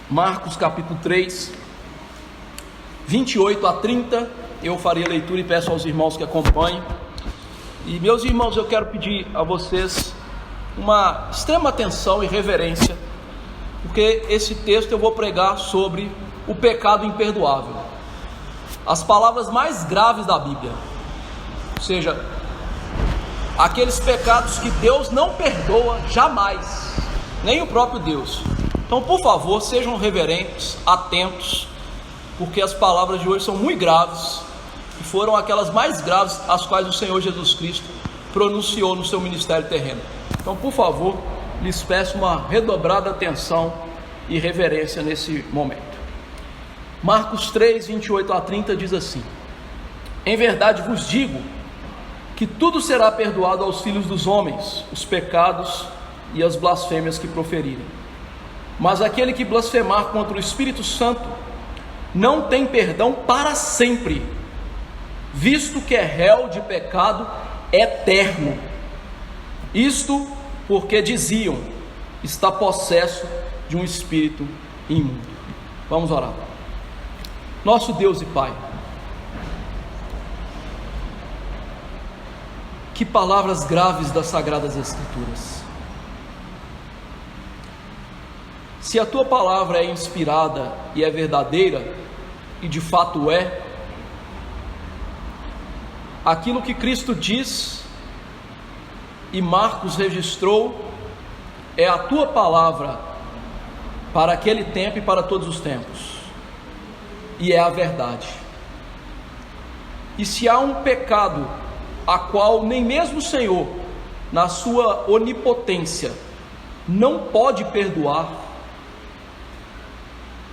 Marcos capítulo 3, 28 a 30, eu farei a leitura e peço aos irmãos que acompanhem. E meus irmãos, eu quero pedir a vocês uma extrema atenção e reverência, porque esse texto eu vou pregar sobre o pecado imperdoável, as palavras mais graves da Bíblia, ou seja, aqueles pecados que Deus não perdoa jamais, nem o próprio Deus. Então, por favor, sejam reverentes, atentos, porque as palavras de hoje são muito graves, e foram aquelas mais graves as quais o Senhor Jesus Cristo pronunciou no seu ministério terreno. Então, por favor, lhes peço uma redobrada atenção e reverência nesse momento. Marcos 3, 28 a 30 diz assim: em verdade vos digo que tudo será perdoado aos filhos dos homens, os pecados e as blasfêmias que proferirem. Mas aquele que blasfemar contra o Espírito Santo não tem perdão para sempre, visto que é réu de pecado eterno. Isto porque diziam: está possesso de um espírito imundo. Vamos orar. Nosso Deus e Pai, que palavras graves das Sagradas Escrituras. Se a Tua palavra é inspirada e é verdadeira, e de fato é, aquilo que Cristo diz e Marcos registrou é a Tua palavra para aquele tempo e para todos os tempos, e é a verdade. E se há um pecado a qual nem mesmo o Senhor, na sua onipotência, não pode perdoar,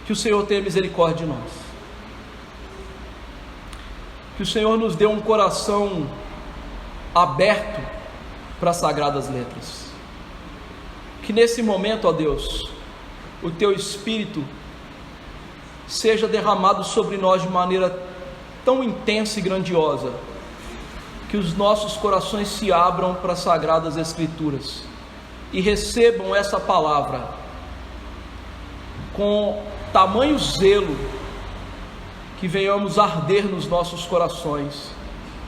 que o Senhor tenha misericórdia de nós, que o Senhor nos dê um coração aberto para as sagradas letras, que nesse momento, ó Deus, o Teu Espírito seja derramado sobre nós de maneira tão intensa e grandiosa, que os nossos corações se abram para as Sagradas Escrituras e recebam essa palavra com tamanho zelo, que venhamos arder nos nossos corações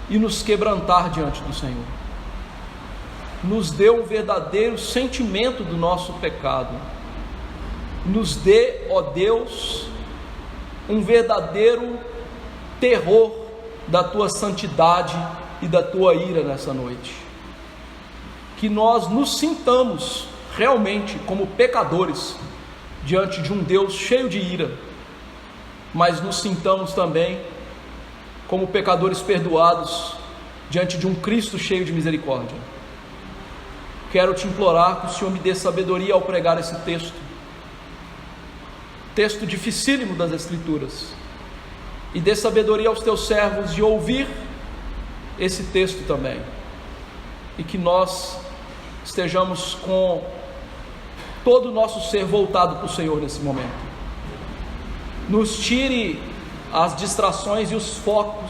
e nos quebrantar diante do Senhor. Nos dê um verdadeiro sentimento do nosso pecado, nos dê, ó Deus, um verdadeiro terror da Tua santidade e da Tua ira nessa noite, que nós nos sintamos realmente como pecadores diante de um Deus cheio de ira, mas nos sintamos também como pecadores perdoados diante de um Cristo cheio de misericórdia. Quero Te implorar que o Senhor me dê sabedoria ao pregar esse texto dificílimo das Escrituras, e dê sabedoria aos Teus servos de ouvir esse texto também, e que nós estejamos com todo o nosso ser voltado para o Senhor nesse momento. Nos tire as distrações e os focos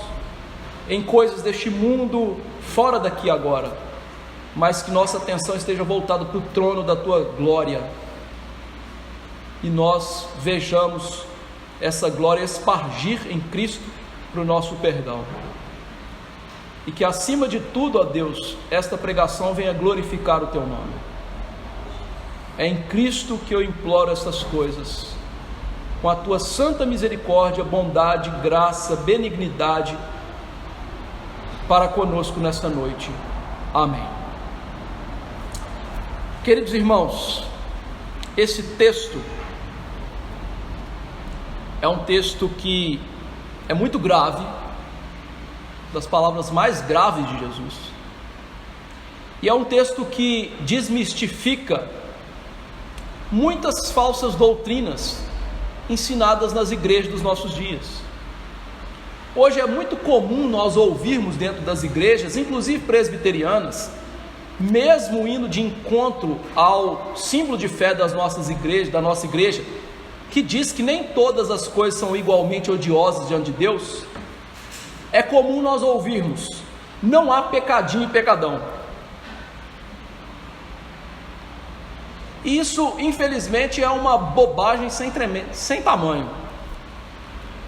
em coisas deste mundo fora daqui agora, mas que nossa atenção esteja voltada para o trono da Tua glória, e nós vejamos essa glória espargir em Cristo para o nosso perdão, e que acima de tudo, ó Deus, esta pregação venha glorificar o Teu nome. É em Cristo que eu imploro essas coisas, com a Tua santa misericórdia, bondade, graça, benignidade para conosco nesta noite. Amém. Queridos irmãos, esse texto é um texto que é muito grave, das palavras mais graves de Jesus, e é um texto que desmistifica muitas falsas doutrinas ensinadas nas igrejas dos nossos dias. Hoje é muito comum nós ouvirmos dentro das igrejas, inclusive presbiterianas, mesmo indo de encontro ao símbolo de fé das nossas igrejas, da nossa igreja, que diz que nem todas as coisas são igualmente odiosas diante de Deus, é comum nós ouvirmos: não há pecadinho e pecadão. E isso, infelizmente, é uma bobagem sem tamanho.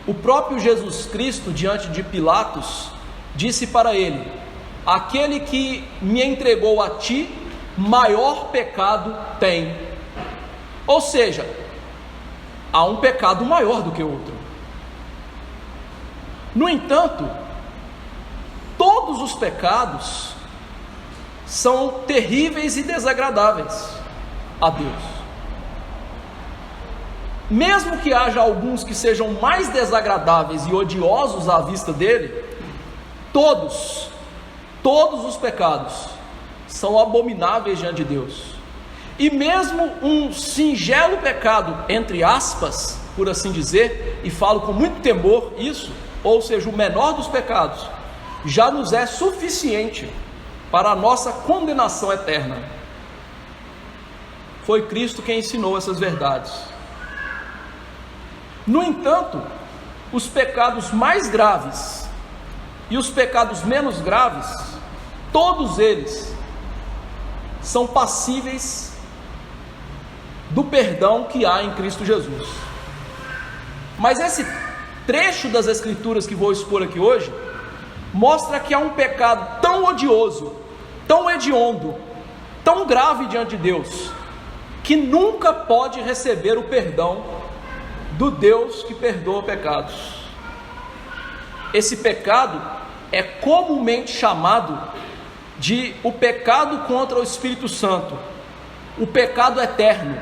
O próprio Jesus Cristo, diante de Pilatos, disse para ele: aquele que me entregou a ti, maior pecado tem. Ou seja, há um pecado maior do que o outro. No entanto, todos os pecados são terríveis e desagradáveis a Deus. Mesmo que haja alguns que sejam mais desagradáveis e odiosos à vista dele, todos os pecados são abomináveis diante de Deus. E mesmo um singelo pecado, entre aspas, por assim dizer, e falo com muito temor isso, ou seja, o menor dos pecados, já nos é suficiente para a nossa condenação eterna. Foi Cristo quem ensinou essas verdades. No entanto, os pecados mais graves e os pecados menos graves, todos eles são passíveis do perdão que há em Cristo Jesus. Mas esse trecho das Escrituras que vou expor aqui hoje mostra que há um pecado tão odioso, tão hediondo, tão grave diante de Deus, que nunca pode receber o perdão do Deus que perdoa pecados. Esse pecado é comumente chamado de o pecado contra o Espírito Santo, o pecado eterno,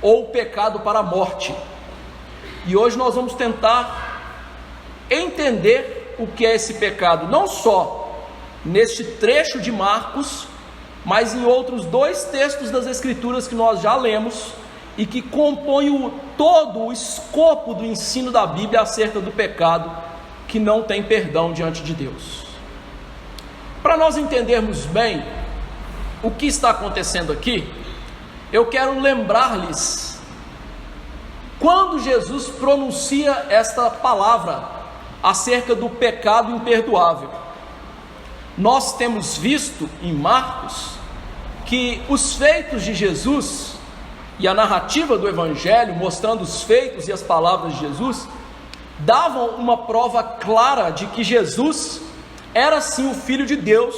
ou o pecado para a morte. E hoje nós vamos tentar entender o que é esse pecado, não só neste trecho de Marcos, mas em outros dois textos das Escrituras que nós já lemos e que compõem todo o escopo do ensino da Bíblia acerca do pecado que não tem perdão diante de Deus. Para nós entendermos bem o que está acontecendo aqui, eu quero lembrar-lhes quando Jesus pronuncia esta palavra acerca do pecado imperdoável. Nós temos visto em Marcos que os feitos de Jesus e a narrativa do Evangelho, mostrando os feitos e as palavras de Jesus, davam uma prova clara de que Jesus era sim o Filho de Deus,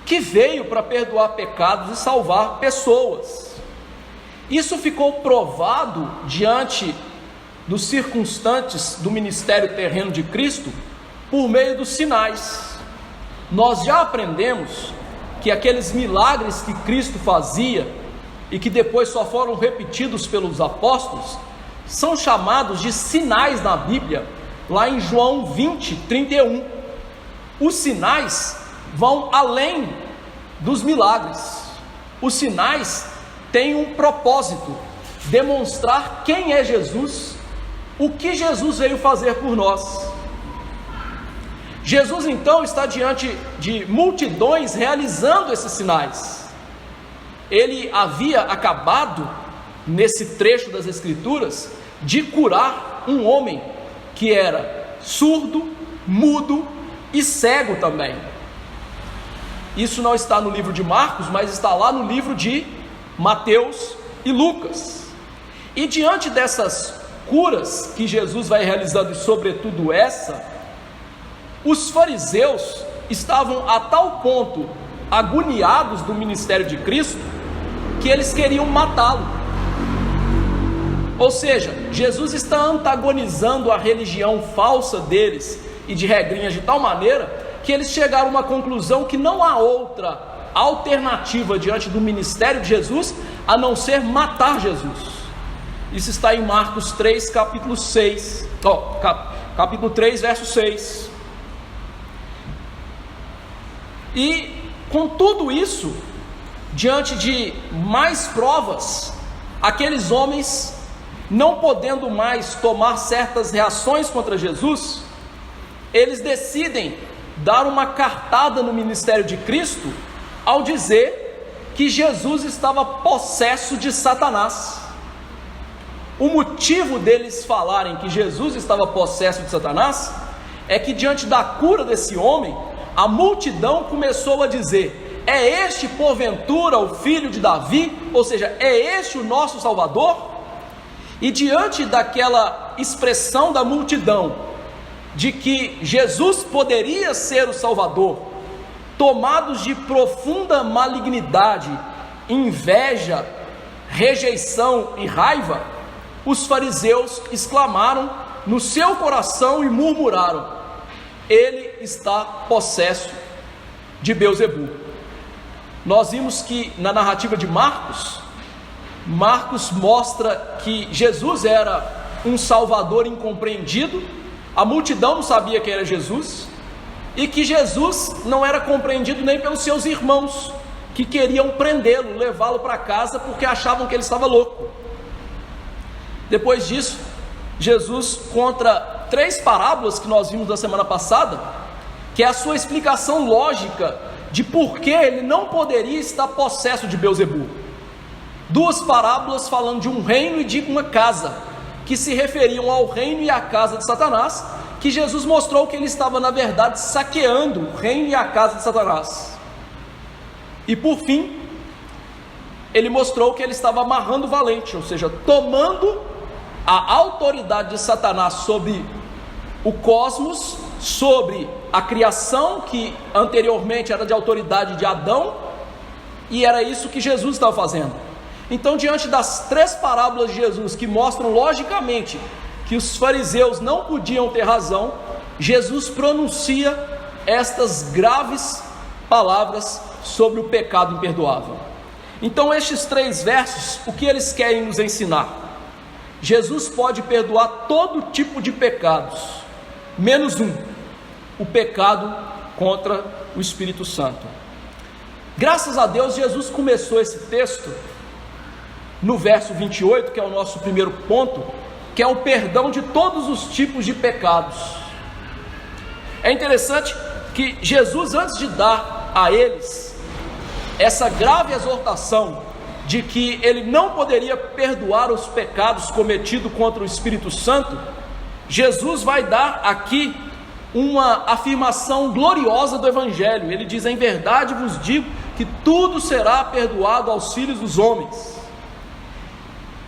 que veio para perdoar pecados e salvar pessoas. Isso ficou provado diante dos circunstantes do ministério terreno de Cristo, por meio dos sinais. Nós já aprendemos que aqueles milagres que Cristo fazia, e que depois só foram repetidos pelos apóstolos, são chamados de sinais na Bíblia, lá em João 20, 31. Os sinais vão além dos milagres. Os sinais têm um propósito: demonstrar quem é Jesus, o que Jesus veio fazer por nós. Jesus então está diante de multidões realizando esses sinais. Ele havia acabado, nesse trecho das Escrituras, de curar um homem que era surdo, mudo e cego também. Isso não está no livro de Marcos, mas está lá no livro de Mateus e Lucas. E diante dessas curas que Jesus vai realizando, e sobretudo essa, os fariseus estavam a tal ponto agoniados do ministério de Cristo, que eles queriam matá-lo. Ou seja, Jesus está antagonizando a religião falsa deles e de regrinhas de tal maneira que eles chegaram a uma conclusão que não há outra alternativa diante do ministério de Jesus a não ser matar Jesus. Isso está em Marcos 3, capítulo 6, capítulo 3, verso 6. E com tudo isso, diante de mais provas, aqueles homens, não podendo mais tomar certas reações contra Jesus, eles decidem dar uma cartada no ministério de Cristo, ao dizer que Jesus estava possesso de Satanás. O motivo deles falarem que Jesus estava possesso de Satanás é que diante da cura desse homem, a multidão começou a dizer: é este porventura o filho de Davi? Ou seja, é este o nosso Salvador? E diante daquela expressão da multidão, de que Jesus poderia ser o Salvador, tomados de profunda malignidade, inveja, rejeição e raiva, os fariseus exclamaram no seu coração e murmuraram: ele está possesso de Beelzebu. Nós vimos que na narrativa de Marcos mostra que Jesus era um Salvador incompreendido, a multidão não sabia quem era Jesus, e que Jesus não era compreendido nem pelos seus irmãos, que queriam prendê-lo, levá-lo para casa, porque achavam que ele estava louco. Depois disso, Jesus conta 3 parábolas que nós vimos na semana passada, que é a sua explicação lógica de por que ele não poderia estar possesso de Beelzebu. 2 parábolas falando de um reino e de uma casa, que se referiam ao reino e à casa de Satanás, que Jesus mostrou que ele estava na verdade saqueando o reino e a casa de Satanás. E por fim, ele mostrou que ele estava amarrando o valente, ou seja, tomando a autoridade de Satanás sobre o cosmos, sobre a criação, que anteriormente era de autoridade de Adão, e era isso que Jesus estava fazendo. Então, diante das 3 parábolas de Jesus, que mostram logicamente que os fariseus não podiam ter razão, Jesus pronuncia estas graves palavras sobre o pecado imperdoável. Então, estes 3 versos, o que eles querem nos ensinar? Jesus pode perdoar todo tipo de pecados, menos um: o pecado contra o Espírito Santo. Graças a Deus, Jesus começou esse texto no verso 28, que é o nosso primeiro ponto, que é o perdão de todos os tipos de pecados. É interessante que Jesus, antes de dar a eles essa grave exortação de que ele não poderia perdoar os pecados cometidos contra o Espírito Santo, Jesus vai dar aqui uma afirmação gloriosa do Evangelho. Ele diz: em verdade vos digo que tudo será perdoado aos filhos dos homens.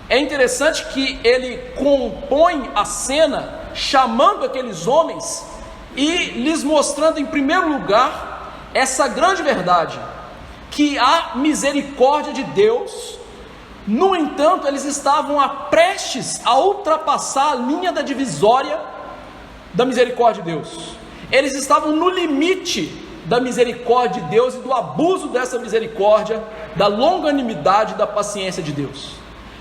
É interessante que ele compõe a cena chamando aqueles homens e lhes mostrando em primeiro lugar essa grande verdade, que há misericórdia de Deus. No entanto, eles estavam prestes a ultrapassar a linha da divisória da misericórdia de Deus. Eles estavam no limite da misericórdia de Deus e do abuso dessa misericórdia, da longanimidade, da paciência de Deus.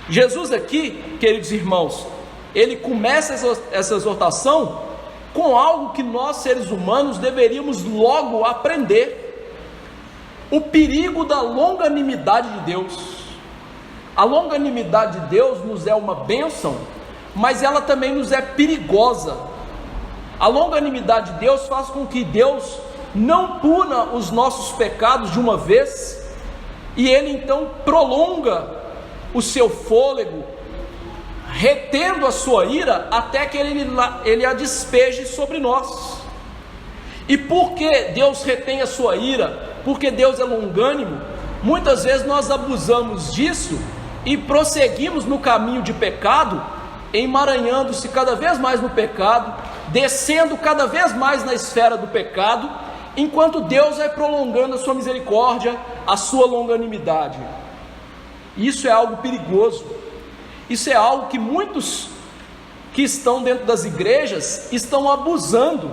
Jesus aqui, queridos irmãos, ele começa essa exortação com algo que nós, seres humanos, deveríamos logo aprender: o perigo da longanimidade de Deus. A longanimidade de Deus nos é uma bênção, mas ela também nos é perigosa. A longanimidade de Deus faz com que Deus não puna os nossos pecados de uma vez, e ele então prolonga o seu fôlego, retendo a sua ira até que ele a despeje sobre nós. E por que Deus retém a sua ira? Porque Deus é longânimo. Muitas vezes nós abusamos disso e prosseguimos no caminho de pecado, emaranhando-se cada vez mais no pecado, descendo cada vez mais na esfera do pecado, enquanto Deus vai prolongando a sua misericórdia, a sua longanimidade. Isso é algo perigoso. Isso é algo que muitos que estão dentro das igrejas estão abusando,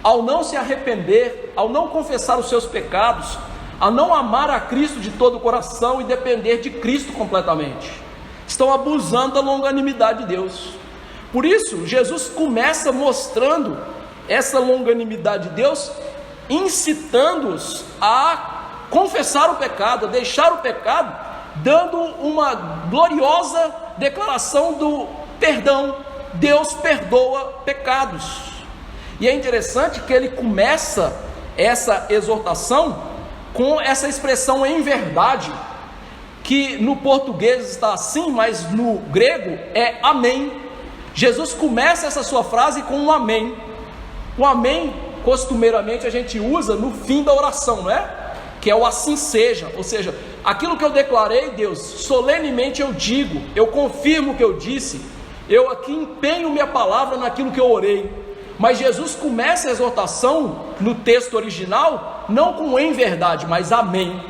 ao não se arrepender, ao não confessar os seus pecados, a não amar a Cristo de todo o coração e depender de Cristo completamente. Estão abusando da longanimidade de Deus. Por isso, Jesus começa mostrando essa longanimidade de Deus, incitando-os a confessar o pecado, a deixar o pecado, dando uma gloriosa declaração do perdão. Deus perdoa pecados. E é interessante que ele começa essa exortação com essa expressão "em verdade", que no português está assim, mas no grego é amém. Jesus começa essa sua frase com um amém. O amém, costumeiramente, a gente usa no fim da oração, não é? que é o assim seja, ou seja, aquilo que eu declarei, Deus, solenemente eu digo, eu confirmo o que eu disse, eu aqui empenho minha palavra naquilo que eu orei. Mas Jesus começa a exortação no texto original, não com em verdade, mas amém.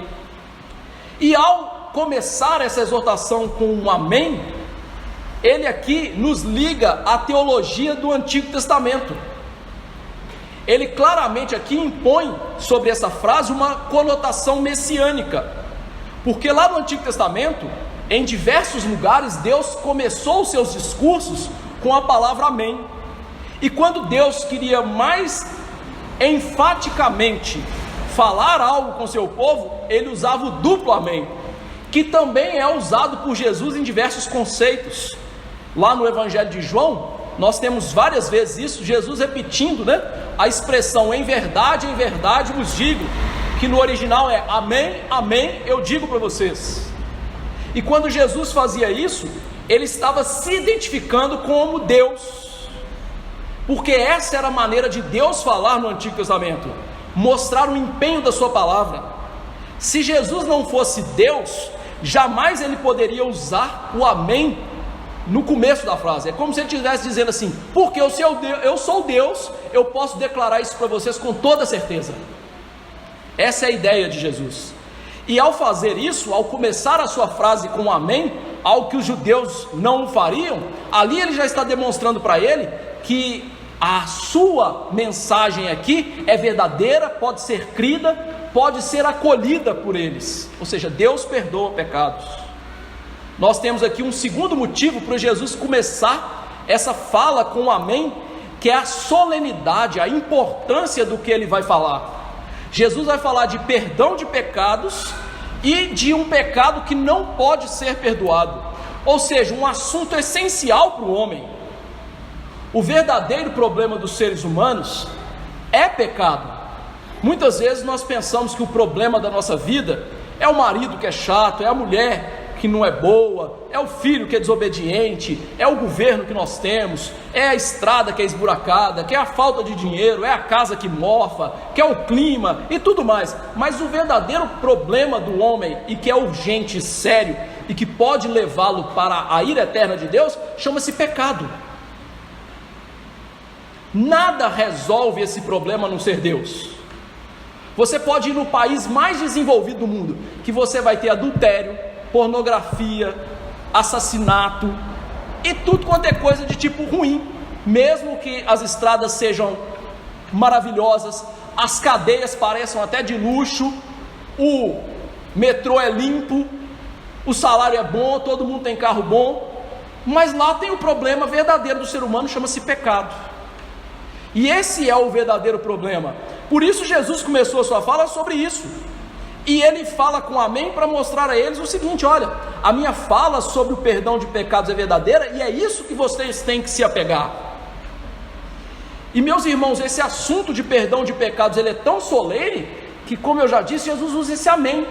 E ao começar essa exortação com um amém, ele aqui nos liga à teologia do Antigo Testamento. Ele claramente aqui impõe sobre essa frase uma conotação messiânica, porque lá no Antigo Testamento, em diversos lugares, Deus começou os seus discursos com a palavra amém. E quando Deus queria mais enfaticamente falar algo com seu povo, ele usava o duplo amém, que também é usado por Jesus em diversos conceitos. Lá no Evangelho de João, nós temos várias vezes isso, Jesus repetindo, a expressão em verdade vos digo, que no original é amém, amém, eu digo para vocês. E quando Jesus fazia isso, ele estava se identificando como Deus, porque essa era a maneira de Deus falar no Antigo Testamento, mostrar o empenho da sua palavra. Se Jesus não fosse Deus, jamais ele poderia usar o amém no começo da frase. É como se ele estivesse dizendo assim: porque eu sou Deus, eu posso declarar isso para vocês com toda certeza. Essa é a ideia de Jesus. E ao fazer isso, ao começar a sua frase com amém, algo que os judeus não fariam, ali ele já está demonstrando para ele que a sua mensagem aqui é verdadeira, pode ser crida, pode ser acolhida por eles. Ou seja, Deus perdoa pecados. Nós temos aqui um segundo motivo para Jesus começar essa fala com um amém, que é a solenidade, a importância do que ele vai falar. Jesus vai falar de perdão de pecados e de um pecado que não pode ser perdoado, ou seja, um assunto essencial para o homem. O verdadeiro problema dos seres humanos é pecado. Muitas vezes nós pensamos que o problema da nossa vida é o marido que é chato, é a mulher que não é boa, é o filho que é desobediente, é o governo que nós temos, é a estrada que é esburacada, que é a falta de dinheiro, é a casa que mofa, que é o clima e tudo mais. Mas o verdadeiro problema do homem, e que é urgente e sério, e que pode levá-lo para a ira eterna de Deus, chama-se pecado. Nada resolve esse problema a não ser Deus. Você pode ir no país mais desenvolvido do mundo, que você vai ter adultério, pornografia, assassinato e tudo quanto é coisa de tipo ruim, mesmo que as estradas sejam maravilhosas, as cadeias pareçam até de luxo, o metrô é limpo, o salário é bom, todo mundo tem carro bom, mas lá tem o problema verdadeiro do ser humano, chama-se pecado. E esse é o verdadeiro problema. Por isso Jesus começou a sua fala sobre isso. E ele fala com amém para mostrar a eles o seguinte: olha, a minha fala sobre o perdão de pecados é verdadeira, e é isso que vocês têm que se apegar. E meus irmãos, esse assunto de perdão de pecados, ele é tão solene, que como eu já disse, Jesus usa esse amém.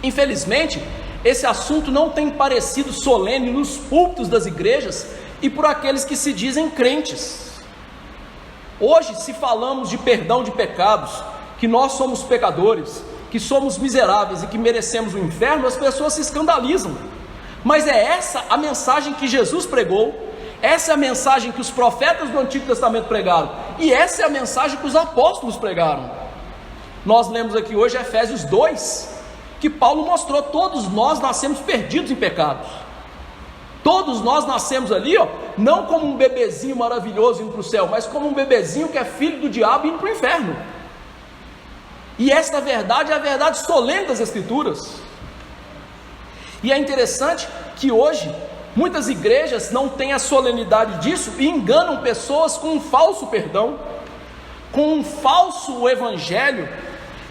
Infelizmente, esse assunto não tem parecido solene nos púlpitos das igrejas e por aqueles que se dizem crentes. Hoje, se falamos de perdão de pecados, que nós somos pecadores, que somos miseráveis e que merecemos o inferno, as pessoas se escandalizam. Mas é essa a mensagem que Jesus pregou, essa é a mensagem que os profetas do Antigo Testamento pregaram, e essa é a mensagem que os apóstolos pregaram. Nós lemos aqui hoje Efésios 2, que Paulo mostrou: todos nós nascemos perdidos em pecados. Todos nós nascemos ali, não como um bebezinho maravilhoso indo para o céu, mas como um bebezinho que é filho do diabo indo para o inferno. E esta verdade é a verdade solene das Escrituras. E é interessante que hoje muitas igrejas não têm a solenidade disso e enganam pessoas com um falso perdão, com um falso evangelho,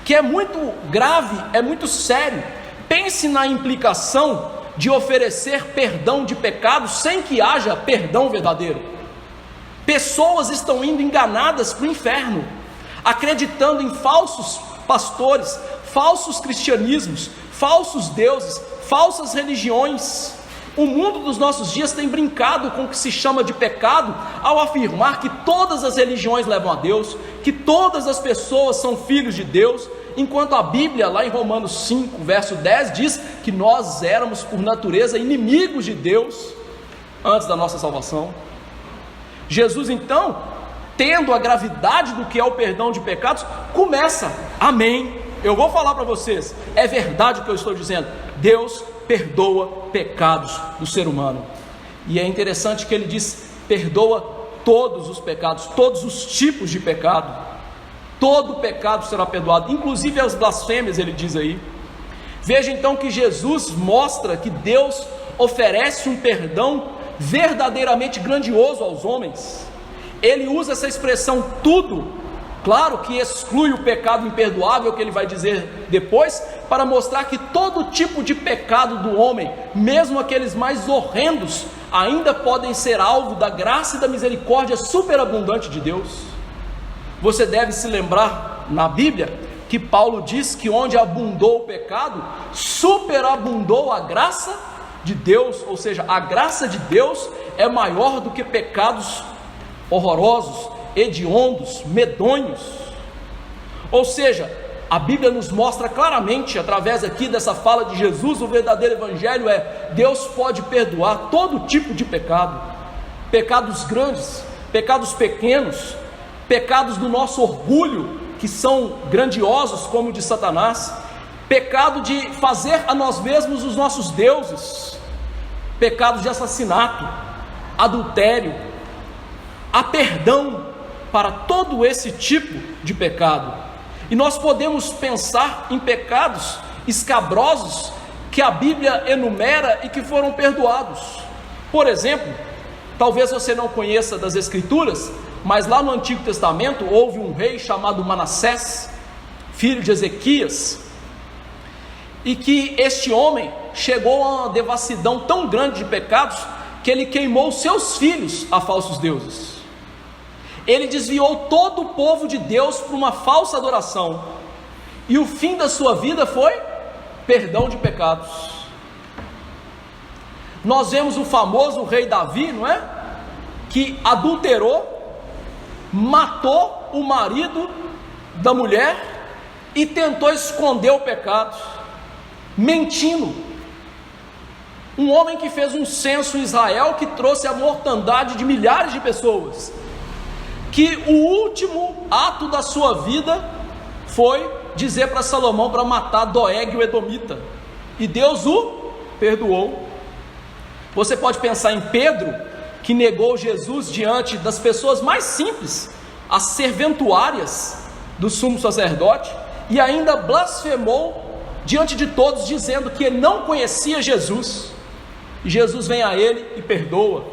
que é muito grave, é muito sério. Pense na implicação de oferecer perdão de pecados sem que haja perdão verdadeiro. Pessoas estão indo enganadas para o inferno, acreditando em falsos pastores, falsos cristianismos, falsos deuses, falsas religiões. O mundo dos nossos dias tem brincado com o que se chama de pecado, ao afirmar que todas as religiões levam a Deus, que todas as pessoas são filhos de Deus, enquanto a Bíblia, lá em Romanos 5, verso 10, diz que nós éramos, por natureza, inimigos de Deus antes da nossa salvação. Jesus, então, tendo a gravidade do que é o perdão de pecados, começa, amém, eu vou falar para vocês, é verdade o que eu estou dizendo, Deus perdoa pecados do ser humano. E é interessante que ele diz, perdoa todos os pecados, todos os tipos de pecado, todo pecado será perdoado, inclusive as blasfêmias, ele diz aí. Veja então que Jesus mostra que Deus oferece um perdão verdadeiramente grandioso aos homens. Ele usa essa expressão tudo, claro que exclui o pecado imperdoável, que ele vai dizer depois, para mostrar que todo tipo de pecado do homem, mesmo aqueles mais horrendos, ainda podem ser alvo da graça e da misericórdia superabundante de Deus. Você deve se lembrar na Bíblia que Paulo diz que onde abundou o pecado, superabundou a graça de Deus, ou seja, a graça de Deus é maior do que pecados horrorosos, hediondos, medonhos. Ou seja, a Bíblia nos mostra claramente, através aqui dessa fala de Jesus, o verdadeiro evangelho é: Deus pode perdoar todo tipo de pecado, pecados grandes, pecados pequenos, pecados do nosso orgulho, que são grandiosos como o de Satanás, pecado de fazer a nós mesmos os nossos deuses, pecados de assassinato, adultério. Há perdão para todo esse tipo de pecado, e nós podemos pensar em pecados escabrosos que a Bíblia enumera e que foram perdoados. Por exemplo, talvez você não conheça das Escrituras, mas lá no Antigo Testamento houve um rei chamado Manassés, filho de Ezequias, e que este homem chegou a uma devassidão tão grande de pecados que ele queimou seus filhos a falsos deuses. Ele desviou todo o povo de Deus para uma falsa adoração, e o fim da sua vida foi perdão de pecados. Nós vemos o famoso rei Davi, não é? Que adulterou, matou o marido da mulher e tentou esconder o pecado, mentindo. Um homem que fez um censo em Israel que trouxe a mortandade de milhares de pessoas, que o último ato da sua vida foi dizer para Salomão para matar Doeg o Edomita, e Deus o perdoou. Você pode pensar em Pedro, que negou Jesus diante das pessoas mais simples, as serventuárias do sumo sacerdote, e ainda blasfemou diante de todos, dizendo que ele não conhecia Jesus, e Jesus vem a ele e perdoa.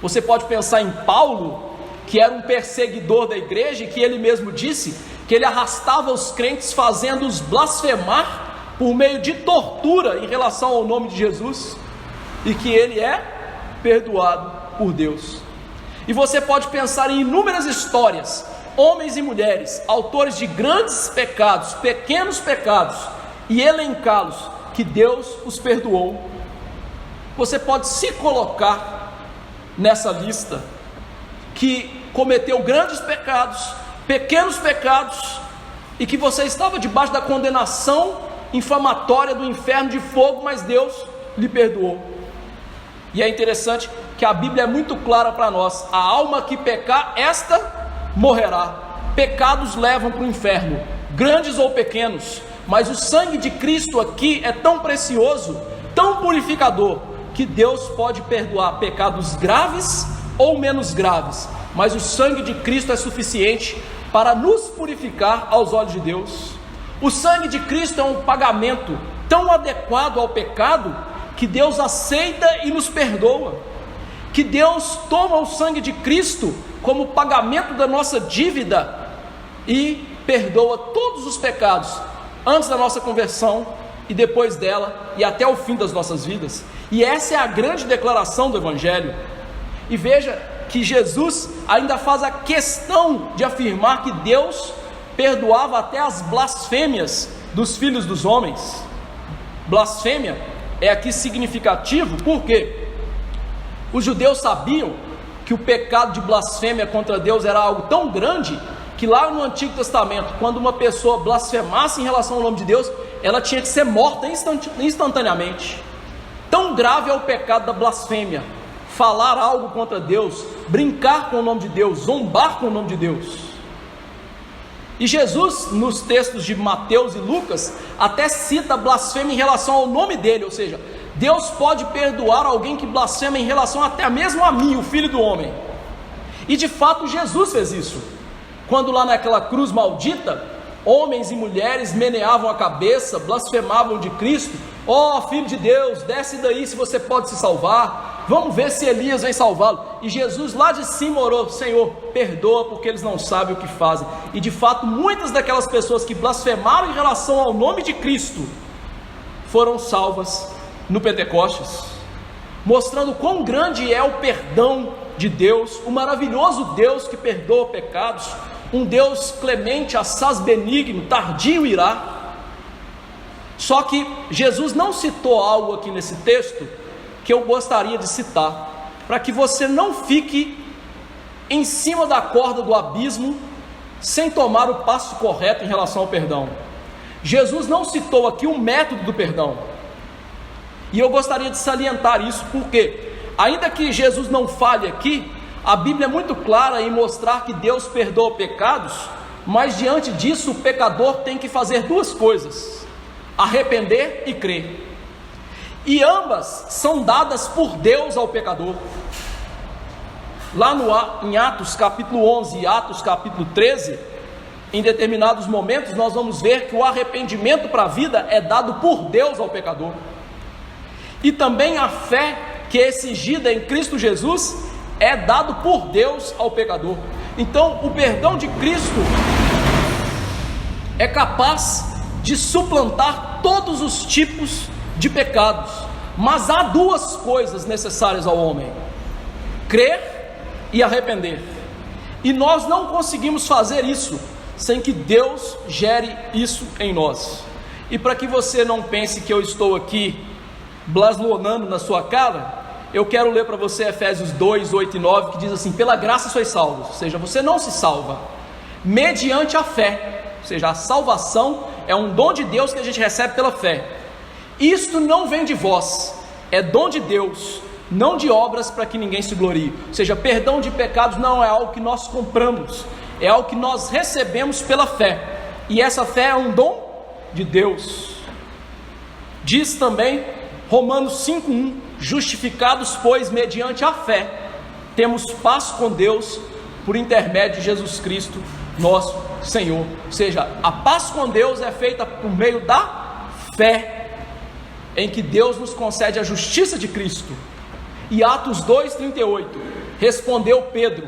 Você pode pensar em Paulo, que era um perseguidor da igreja, e que ele mesmo disse que ele arrastava os crentes, fazendo-os blasfemar por meio de tortura em relação ao nome de Jesus, e que ele é perdoado por Deus. E você pode pensar em inúmeras histórias, homens e mulheres, autores de grandes pecados, pequenos pecados, e elencá-los, que Deus os perdoou. Você pode se colocar nessa lista, que cometeu grandes pecados, pequenos pecados, e que você estava debaixo da condenação infamatória do inferno de fogo, mas Deus lhe perdoou. E é interessante que a Bíblia é muito clara para nós: a alma que pecar, esta morrerá. Pecados levam para o inferno, grandes ou pequenos, mas o sangue de Cristo aqui é tão precioso, tão purificador, que Deus pode perdoar pecados graves ou menos graves, mas o sangue de Cristo é suficiente para nos purificar aos olhos de Deus. O sangue de Cristo é um pagamento tão adequado ao pecado, que Deus aceita e nos perdoa, que Deus toma o sangue de Cristo como pagamento da nossa dívida e perdoa todos os pecados, antes da nossa conversão e depois dela, e até o fim das nossas vidas. E essa é a grande declaração do Evangelho. E veja que Jesus ainda faz a questão de afirmar que Deus perdoava até as blasfêmias dos filhos dos homens. Blasfêmia é aqui significativo, porque os judeus sabiam que o pecado de blasfêmia contra Deus era algo tão grande, que lá no Antigo Testamento, quando uma pessoa blasfemasse em relação ao nome de Deus, ela tinha que ser morta instantaneamente. Tão grave é o pecado da blasfêmia, falar algo contra Deus, brincar com o nome de Deus, zombar com o nome de Deus. E Jesus, nos textos de Mateus e Lucas, até cita blasfêmia em relação ao nome dele, ou seja, Deus pode perdoar alguém que blasfema em relação até mesmo a mim, o Filho do Homem. E de fato Jesus fez isso, quando lá naquela cruz maldita, homens e mulheres meneavam a cabeça, blasfemavam de Cristo. Ó Filho de Deus, desce daí se você pode se salvar, vamos ver se Elias vem salvá-lo. E Jesus lá de cima orou: Senhor, perdoa porque eles não sabem o que fazem. E de fato muitas daquelas pessoas que blasfemaram em relação ao nome de Cristo foram salvas no Pentecostes, mostrando quão grande é o perdão de Deus, o maravilhoso Deus que perdoa pecados, um Deus clemente, assaz benigno, tardio irá. Só que Jesus não citou algo aqui nesse texto que eu gostaria de citar, para que você não fique em cima da corda do abismo, sem tomar o passo correto em relação ao perdão. Jesus não citou aqui o método do perdão, e eu gostaria de salientar isso, porque ainda que Jesus não fale aqui, a Bíblia é muito clara em mostrar que Deus perdoa pecados, mas diante disso o pecador tem que fazer duas coisas: arrepender e crer. E ambas são dadas por Deus ao pecador. Lá em Atos capítulo 11 e Atos capítulo 13, em determinados momentos nós vamos ver que o arrependimento para a vida é dado por Deus ao pecador. E também a fé que é exigida em Cristo Jesus é dado por Deus ao pecador. Então o perdão de Cristo é capaz de suplantar todos os tipos de pecados, mas há duas coisas necessárias ao homem: crer e arrepender. E nós não conseguimos fazer isso sem que Deus gere isso em nós. E para que você não pense que eu estou aqui blasonando na sua cara, eu quero ler para você Efésios 2, 8 e 9, que diz assim: pela graça sois salvos, ou seja, você não se salva mediante a fé, ou seja, a salvação é um dom de Deus que a gente recebe pela fé. Isto não vem de vós, é dom de Deus, não de obras para que ninguém se glorie. Ou seja, perdão de pecados não é algo que nós compramos, é algo que nós recebemos pela fé, e essa fé é um dom de Deus. Diz também Romanos 5:1: justificados pois mediante a fé, temos paz com Deus por intermédio de Jesus Cristo nosso Senhor. Ou seja, a paz com Deus é feita por meio da fé, em que Deus nos concede a justiça de Cristo. E Atos 2:38, respondeu Pedro: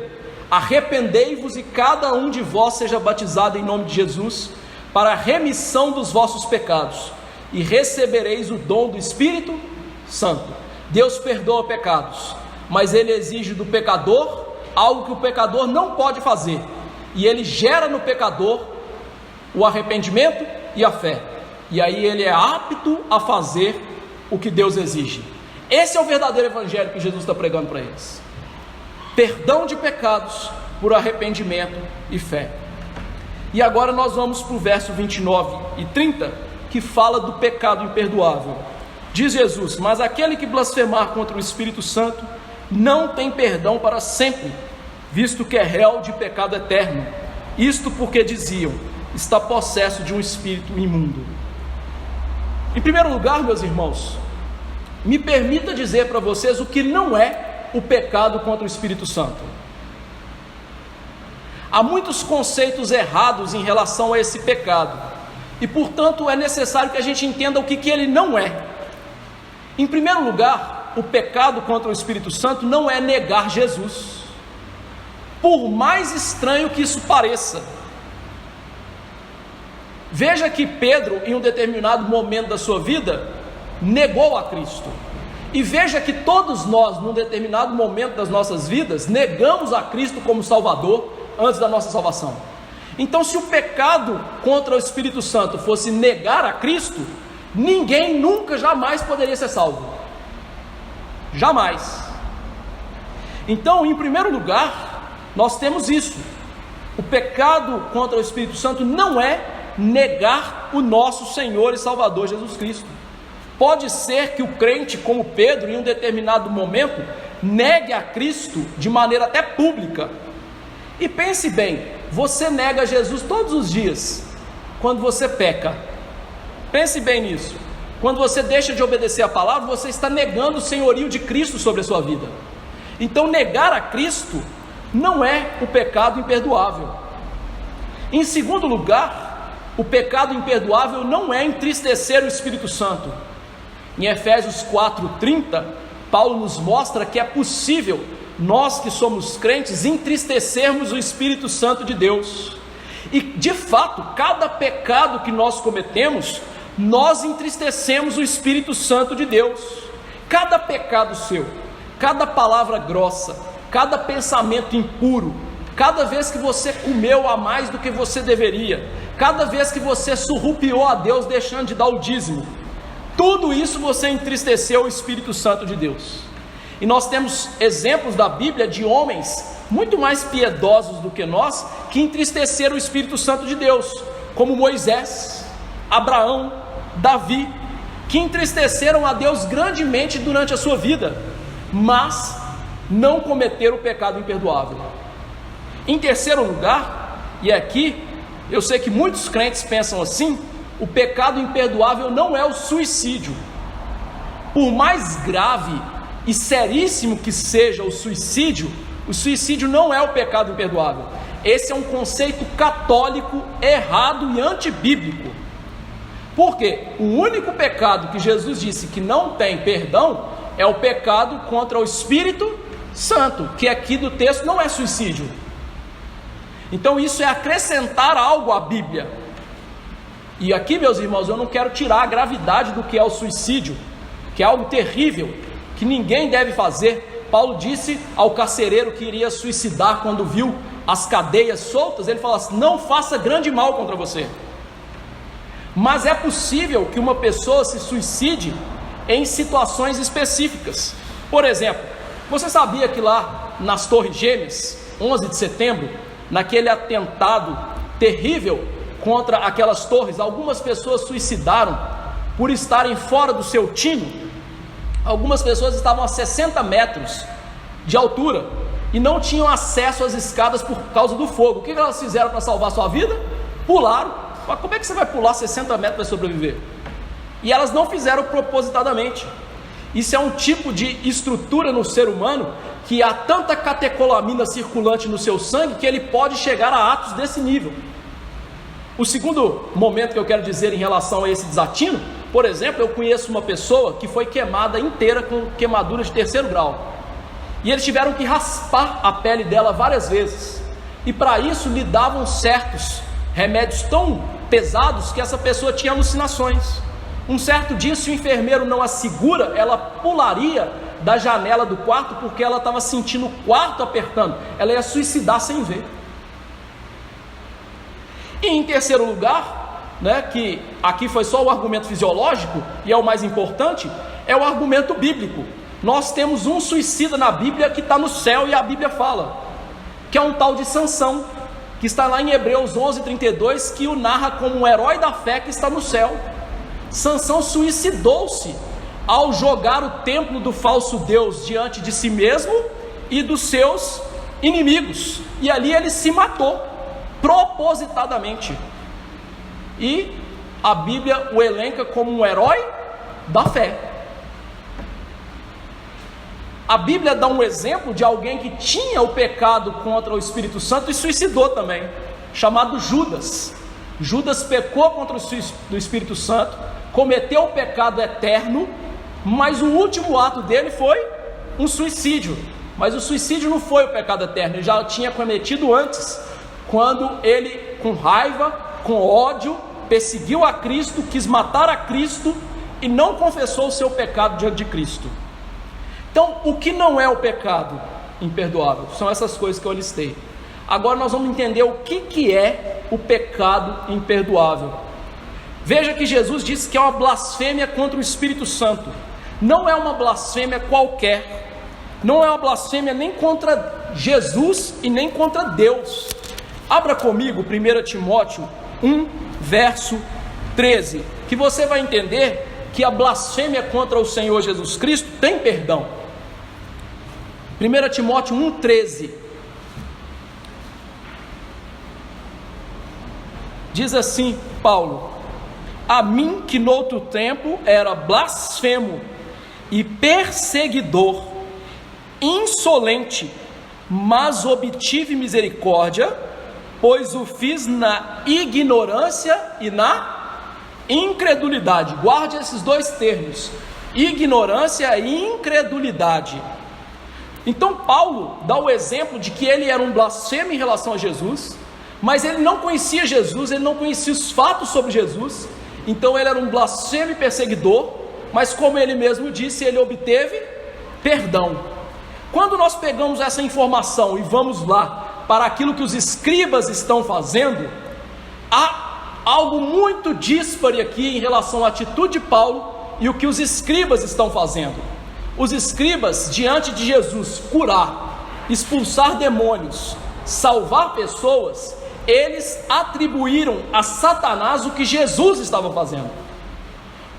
arrependei-vos e cada um de vós seja batizado em nome de Jesus, para a remissão dos vossos pecados, e recebereis o dom do Espírito Santo. Deus perdoa pecados, mas Ele exige do pecador algo que o pecador não pode fazer, e Ele gera no pecador o arrependimento e a fé, e aí ele é apto a fazer o que Deus exige. Esse é o verdadeiro evangelho que Jesus está pregando para eles: perdão de pecados por arrependimento e fé. E agora nós vamos para o verso 29 e 30, que fala do pecado imperdoável. Diz Jesus: mas aquele que blasfemar contra o Espírito Santo não tem perdão para sempre, visto que é réu de pecado eterno. Isto porque diziam: está possesso de um espírito imundo. Em primeiro lugar, meus irmãos, me permita dizer para vocês o que não é o pecado contra o Espírito Santo. Há muitos conceitos errados em relação a esse pecado, e portanto é necessário que a gente entenda o que ele não é. Em primeiro lugar, o pecado contra o Espírito Santo não é negar Jesus, por mais estranho que isso pareça. Veja que Pedro, em um determinado momento da sua vida, negou a Cristo. E veja que todos nós, num determinado momento das nossas vidas, negamos a Cristo como Salvador antes da nossa salvação. Então, se o pecado contra o Espírito Santo fosse negar a Cristo, ninguém nunca, jamais poderia ser salvo. Jamais. Então, em primeiro lugar, nós temos isso. O pecado contra o Espírito Santo não é negar o nosso Senhor e Salvador Jesus Cristo. Pode ser que o crente, como Pedro, em um determinado momento, negue a Cristo de maneira até pública. E pense bem, você nega Jesus todos os dias, quando você peca. Pense bem nisso. Quando você deixa de obedecer a palavra, você está negando o senhorio de Cristo sobre a sua vida. Então, negar a Cristo não é o pecado imperdoável. Em segundo lugar, o pecado imperdoável não é entristecer o Espírito Santo. Em Efésios 4:30, Paulo nos mostra que é possível nós que somos crentes entristecermos o Espírito Santo de Deus. E de fato, cada pecado que nós cometemos, nós entristecemos o Espírito Santo de Deus. Cada pecado seu, cada palavra grossa, cada pensamento impuro, cada vez que você comeu a mais do que você deveria, cada vez que você surrupiou a Deus deixando de dar o dízimo, tudo isso você entristeceu o Espírito Santo de Deus. E nós temos exemplos da Bíblia de homens muito mais piedosos do que nós, que entristeceram o Espírito Santo de Deus, como Moisés, Abraão, Davi, que entristeceram a Deus grandemente durante a sua vida, mas não cometeram o pecado imperdoável. Em terceiro lugar, e aqui eu sei que muitos crentes pensam assim, o pecado imperdoável não é o suicídio. Por mais grave e seríssimo que seja o suicídio não é o pecado imperdoável. Esse é um conceito católico errado e antibíblico. Porque o único pecado que Jesus disse que não tem perdão é o pecado contra o Espírito Santo, que aqui do texto não é suicídio. Então isso é acrescentar algo à Bíblia. E aqui, meus irmãos, eu não quero tirar a gravidade do que é o suicídio, que é algo terrível, que ninguém deve fazer. Paulo disse ao carcereiro que iria suicidar quando viu as cadeias soltas, ele falou assim: não faça grande mal contra você. Mas é possível que uma pessoa se suicide em situações específicas. Por exemplo, você sabia que lá nas Torres Gêmeas, 11 de setembro, naquele atentado terrível contra aquelas torres, algumas pessoas suicidaram por estarem fora do seu time? Algumas pessoas estavam a 60 metros de altura e não tinham acesso às escadas por causa do fogo. O que elas fizeram para salvar sua vida? Pularam. Mas como é que você vai pular 60 metros para sobreviver? E elas não fizeram propositadamente. Isso é um tipo de estrutura no ser humano que há tanta catecolamina circulante no seu sangue que ele pode chegar a atos desse nível. O segundo momento que eu quero dizer em relação a esse desatino, por exemplo, eu conheço uma pessoa que foi queimada inteira com queimadura de 3º grau. E eles tiveram que raspar a pele dela várias vezes. E para isso lhe davam certos remédios tão pesados que essa pessoa tinha alucinações. Um certo dia, se o enfermeiro não a segura, ela pularia da janela do quarto porque ela estava sentindo o quarto apertando. Ela ia suicidar sem ver. E em terceiro lugar, que aqui foi só o argumento fisiológico e é o mais importante, é o argumento bíblico. Nós temos um suicida na Bíblia que está no céu e a Bíblia fala, que é um tal de Sansão, que está lá em Hebreus 11:32, que o narra como um herói da fé que está no céu. Sansão suicidou-se ao jogar o templo do falso Deus diante de si mesmo e dos seus inimigos, e ali ele se matou propositadamente, e a Bíblia o elenca como um herói da fé. A Bíblia dá um exemplo de alguém que tinha o pecado contra o Espírito Santo e suicidou também, chamado Judas. Judas pecou contra o Espírito Santo, cometeu o pecado eterno, mas o último ato dele foi um suicídio. Mas o suicídio não foi o pecado eterno, ele já tinha cometido antes, quando ele, com raiva, com ódio, perseguiu a Cristo, quis matar a Cristo e não confessou o seu pecado diante de Cristo. Então, o que não é o pecado imperdoável? São essas coisas que eu listei. Agora nós vamos entender o que é o pecado imperdoável. Veja que Jesus disse que é uma blasfêmia contra o Espírito Santo. Não é uma blasfêmia qualquer, não é uma blasfêmia nem contra Jesus e nem contra Deus. Abra comigo 1 Timóteo 1, verso 13, que você vai entender que a blasfêmia contra o Senhor Jesus Cristo tem perdão. 1 Timóteo 1, 13. Diz assim Paulo: a mim que noutro tempo era blasfemo e perseguidor, insolente, mas obtive misericórdia, pois o fiz na ignorância e na incredulidade. Guarde esses dois termos: ignorância e incredulidade. Então Paulo dá o exemplo de que ele era um blasfemo em relação a Jesus, mas ele não conhecia Jesus, ele não conhecia os fatos sobre Jesus. Então ele era um blasfemo e perseguidor, mas como ele mesmo disse, ele obteve perdão. Quando nós pegamos essa informação e vamos lá para aquilo que os escribas estão fazendo, há algo muito díspare aqui em relação à atitude de Paulo e o que os escribas estão fazendo. Os escribas, diante de Jesus curar, expulsar demônios, salvar pessoas, eles atribuíram a Satanás o que Jesus estava fazendo.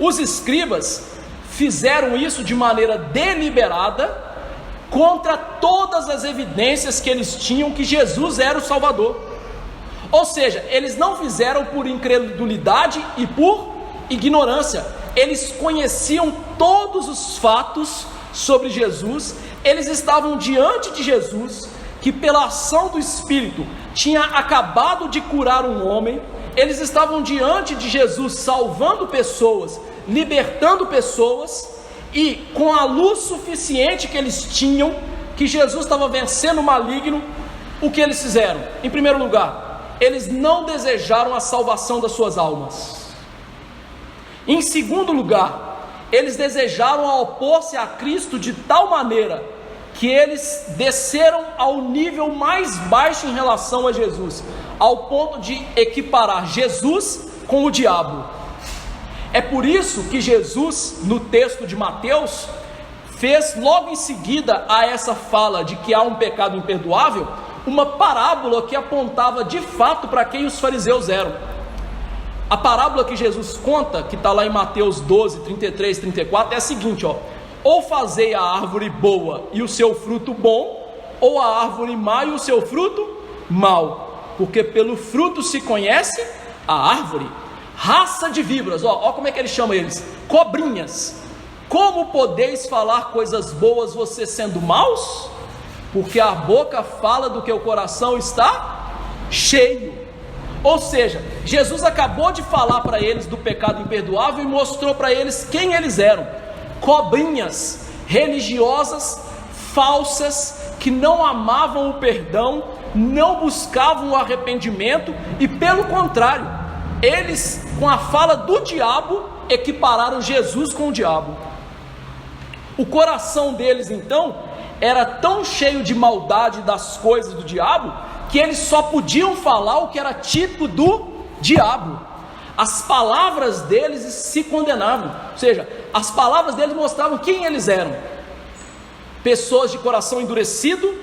Os escribas fizeram isso de maneira deliberada, contra todas as evidências que eles tinham que Jesus era o Salvador. Ou seja, eles não fizeram por incredulidade e por ignorância. Eles conheciam todos os fatos sobre Jesus, eles estavam diante de Jesus, que pela ação do Espírito tinha acabado de curar um homem. Eles estavam diante de Jesus salvando pessoas, libertando pessoas, e com a luz suficiente que eles tinham, que Jesus estava vencendo o maligno, o que eles fizeram? Em primeiro lugar, eles não desejaram a salvação das suas almas. Em segundo lugar, eles desejaram opor-se a Cristo de tal maneira que eles desceram ao nível mais baixo em relação a Jesus, ao ponto de equiparar Jesus com o diabo. É por isso que Jesus, no texto de Mateus, fez logo em seguida a essa fala de que há um pecado imperdoável, uma parábola que apontava de fato para quem os fariseus eram. A parábola que Jesus conta, que está lá em Mateus 12, 33, 34, é a seguinte: ou fazei a árvore boa e o seu fruto bom, ou a árvore má e o seu fruto mau, porque pelo fruto se conhece a árvore. Raça de víboras, ó como é que ele chama eles: cobrinhas. Como podeis falar coisas boas, vocês sendo maus? Porque a boca fala do que o coração está cheio. Ou seja, Jesus acabou de falar para eles do pecado imperdoável e mostrou para eles quem eles eram: cobrinhas religiosas, falsas, que não amavam o perdão, não buscavam o arrependimento, e pelo contrário, eles, com a fala do diabo, equipararam Jesus com o diabo. O coração deles então era tão cheio de maldade das coisas do diabo, que eles só podiam falar o que era típico do diabo. As palavras deles se condenavam, ou seja, as palavras deles mostravam quem eles eram: pessoas de coração endurecido,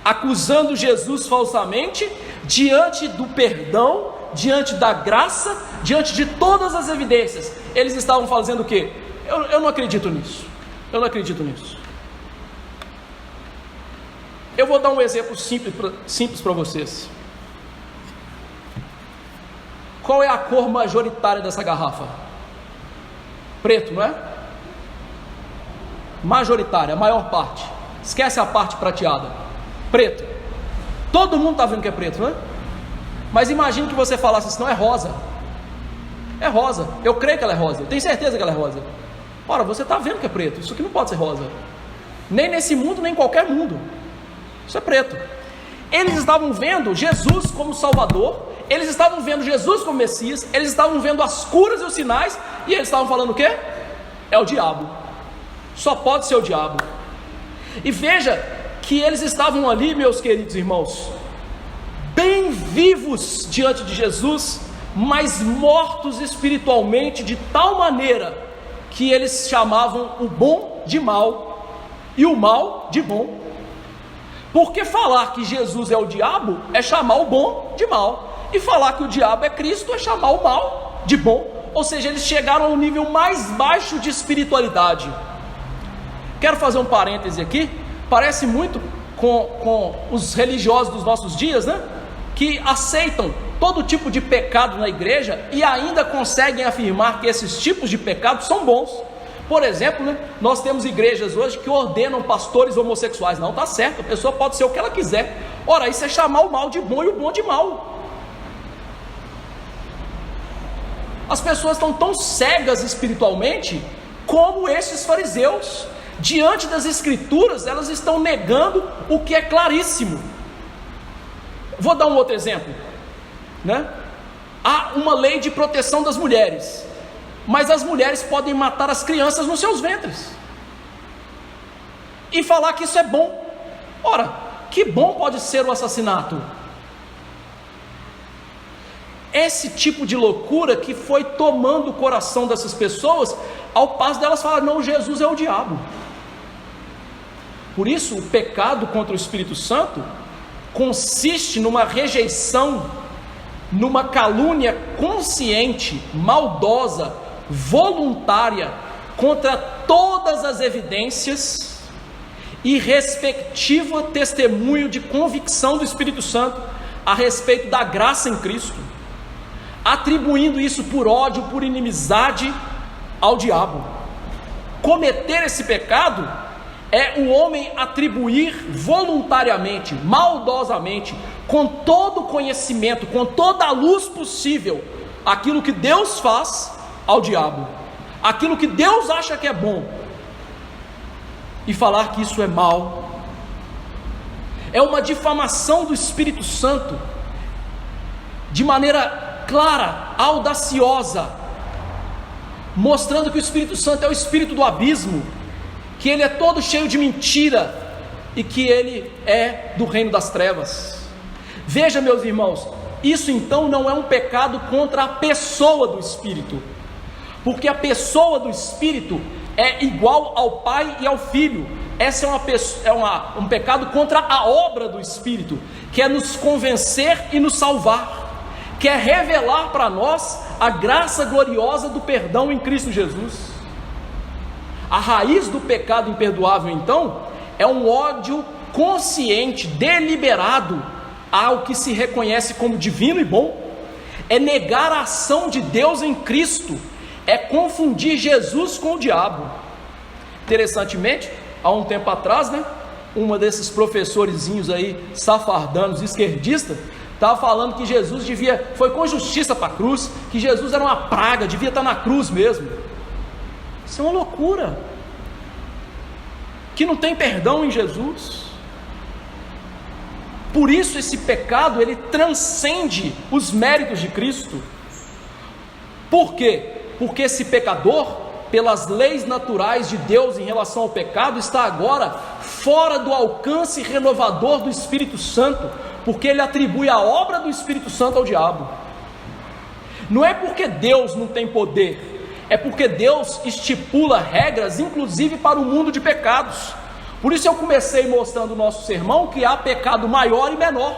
acusando Jesus falsamente, diante do perdão, diante da graça, diante de todas as evidências. Eles estavam fazendo o quê? Eu não acredito nisso, eu não acredito nisso. Eu vou dar um exemplo simples para vocês. Qual é a cor majoritária dessa garrafa? Preto, não é? Majoritária, a maior parte. Esquece a parte prateada. Preto. Todo mundo está vendo que é preto, não é? Mas imagine que você falasse assim: não, é rosa. É rosa, eu creio que ela é rosa, eu tenho certeza que ela é rosa. Ora, você está vendo que é preto, isso aqui não pode ser rosa. Nem nesse mundo, nem em qualquer mundo. Isso é preto. Eles estavam vendo Jesus como Salvador, eles estavam vendo Jesus como Messias, eles estavam vendo as curas e os sinais, e eles estavam falando o quê? É o diabo. Só pode ser o diabo. E veja que eles estavam ali, meus queridos irmãos, bem vivos diante de Jesus, mas mortos espiritualmente de tal maneira que eles chamavam o bom de mal e o mal de bom. Porque falar que Jesus é o diabo é chamar o bom de mal, e falar que o diabo é Cristo é chamar o mal de bom. Ou seja, eles chegaram ao nível mais baixo de espiritualidade. Quero fazer um parêntese aqui. Parece muito com os religiosos dos nossos dias, né? Que aceitam todo tipo de pecado na igreja e ainda conseguem afirmar que esses tipos de pecados são bons. Por exemplo, né, nós temos igrejas hoje que ordenam pastores homossexuais. Não, está certo, a pessoa pode ser o que ela quiser. Ora, isso é chamar o mal de bom e o bom de mal. As pessoas estão tão cegas espiritualmente como esses fariseus. Diante das escrituras, elas estão negando o que é claríssimo. Vou dar um outro exemplo, né? Há uma lei de proteção das mulheres, mas as mulheres podem matar as crianças nos seus ventres e falar que isso é bom. Ora, que bom pode ser o assassinato? Esse tipo de loucura que foi tomando o coração dessas pessoas, ao passo delas falarem: não, Jesus é o diabo. Por isso, o pecado contra o Espírito Santo consiste numa rejeição, numa calúnia consciente, maldosa, voluntária, contra todas as evidências e respectivo testemunho de convicção do Espírito Santo a respeito da graça em Cristo, atribuindo isso por ódio, por inimizade ao diabo. Cometer esse pecado é o homem atribuir voluntariamente, maldosamente, com todo o conhecimento, com toda a luz possível, aquilo que Deus faz ao diabo, aquilo que Deus acha que é bom, e falar que isso é mal. É uma difamação do Espírito Santo, de maneira clara, audaciosa, mostrando que o Espírito Santo é o espírito do abismo, que ele é todo cheio de mentira e que ele é do reino das trevas. Veja, meus irmãos, isso então não é um pecado contra a pessoa do Espírito, porque a pessoa do Espírito é igual ao Pai e ao Filho. Essa é um pecado contra a obra do Espírito, que é nos convencer e nos salvar, que é revelar para nós a graça gloriosa do perdão em Cristo Jesus. A raiz do pecado imperdoável, então, é um ódio consciente, deliberado, ao que se reconhece como divino e bom. É negar a ação de Deus em Cristo, é confundir Jesus com o diabo. Interessantemente, há um tempo atrás, né, uma desses professorzinhos aí, safardanos, esquerdistas, estava falando que Jesus foi com justiça para a cruz, que Jesus era uma praga, devia estar na cruz mesmo. Isso é uma loucura, que não tem perdão em Jesus. Por isso esse pecado, ele transcende os méritos de Cristo. Por quê? Porque esse pecador, pelas leis naturais de Deus em relação ao pecado, está agora fora do alcance renovador do Espírito Santo, porque ele atribui a obra do Espírito Santo ao diabo. Não é porque Deus não tem poder, é porque Deus estipula regras, inclusive para o mundo de pecados. Por isso eu comecei mostrando no nosso sermão que há pecado maior e menor.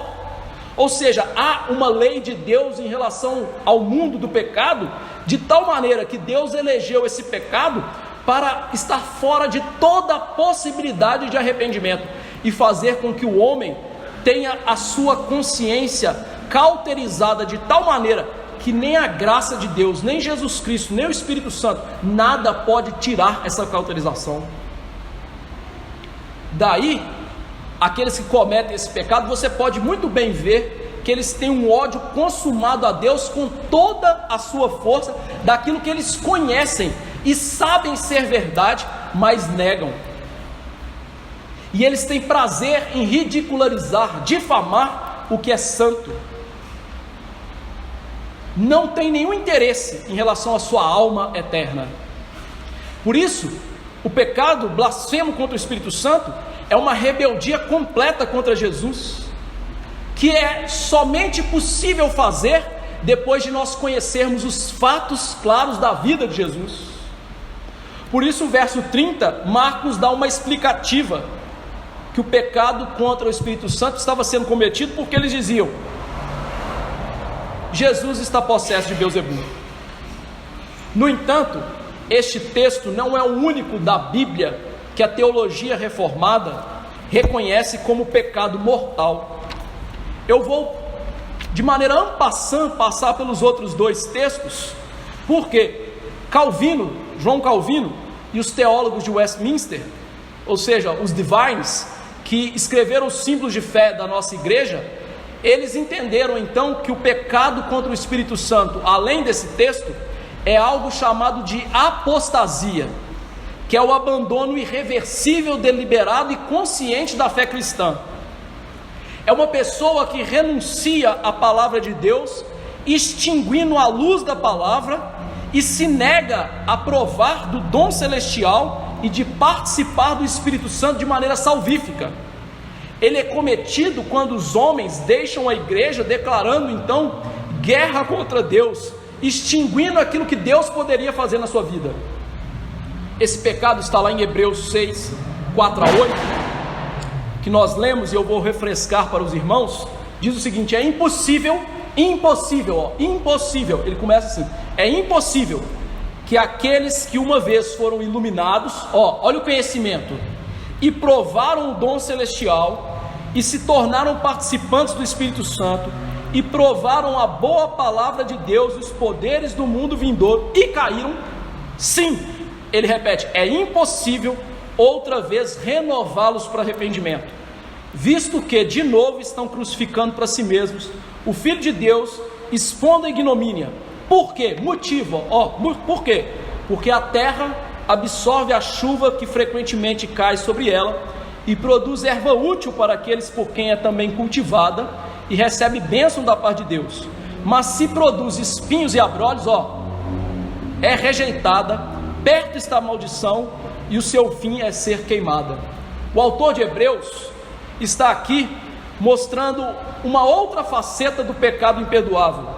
Ou seja, há uma lei de Deus em relação ao mundo do pecado, de tal maneira que Deus elegeu esse pecado para estar fora de toda possibilidade de arrependimento e fazer com que o homem tenha a sua consciência cauterizada de tal maneira que nem a graça de Deus, nem Jesus Cristo, nem o Espírito Santo, nada pode tirar essa cauterização. Daí, aqueles que cometem esse pecado, você pode muito bem ver que eles têm um ódio consumado a Deus com toda a sua força, daquilo que eles conhecem e sabem ser verdade, mas negam. E eles têm prazer em ridicularizar, difamar o que é santo. Não tem nenhum interesse em relação à sua alma eterna. Por isso, o pecado blasfemo contra o Espírito Santo é uma rebeldia completa contra Jesus, que é somente possível fazer depois de nós conhecermos os fatos claros da vida de Jesus. Por isso o verso 30, Marcos dá uma explicativa, que o pecado contra o Espírito Santo estava sendo cometido, porque eles diziam: Jesus está possesso de Beelzebul. No entanto, este texto não é o único da Bíblia que a teologia reformada reconhece como pecado mortal. Eu vou, de maneira en passant, passar pelos outros dois textos, porque João Calvino e os teólogos de Westminster, ou seja, os divines, que escreveram os símbolos de fé da nossa igreja, eles entenderam então que o pecado contra o Espírito Santo, além desse texto, é algo chamado de apostasia, que é o abandono irreversível, deliberado e consciente da fé cristã. É uma pessoa que renuncia à palavra de Deus, extinguindo a luz da palavra, e se nega a provar do dom celestial e de participar do Espírito Santo de maneira salvífica. Ele é cometido quando os homens deixam a igreja, declarando então guerra contra Deus, extinguindo aquilo que Deus poderia fazer na sua vida. Esse pecado está lá em Hebreus 6, 4 a 8, que nós lemos, e eu vou refrescar para os irmãos. Diz o seguinte: é impossível, ele começa assim: é impossível que aqueles que uma vez foram iluminados, olha o conhecimento, e provaram o dom celestial, e se tornaram participantes do Espírito Santo, e provaram a boa palavra de Deus, os poderes do mundo vindouro, e caíram. Sim, ele repete, é impossível outra vez renová-los para arrependimento, visto que de novo estão crucificando para si mesmos o Filho de Deus, expondo a ignomínia. Por quê? Motivo, por quê? Porque a terra absorve a chuva que frequentemente cai sobre ela, e produz erva útil para aqueles por quem é também cultivada, e recebe bênção da parte de Deus. Mas se produz espinhos e abrolhos, é rejeitada, perto está a maldição, e o seu fim é ser queimada. O autor de Hebreus está aqui mostrando uma outra faceta do pecado imperdoável,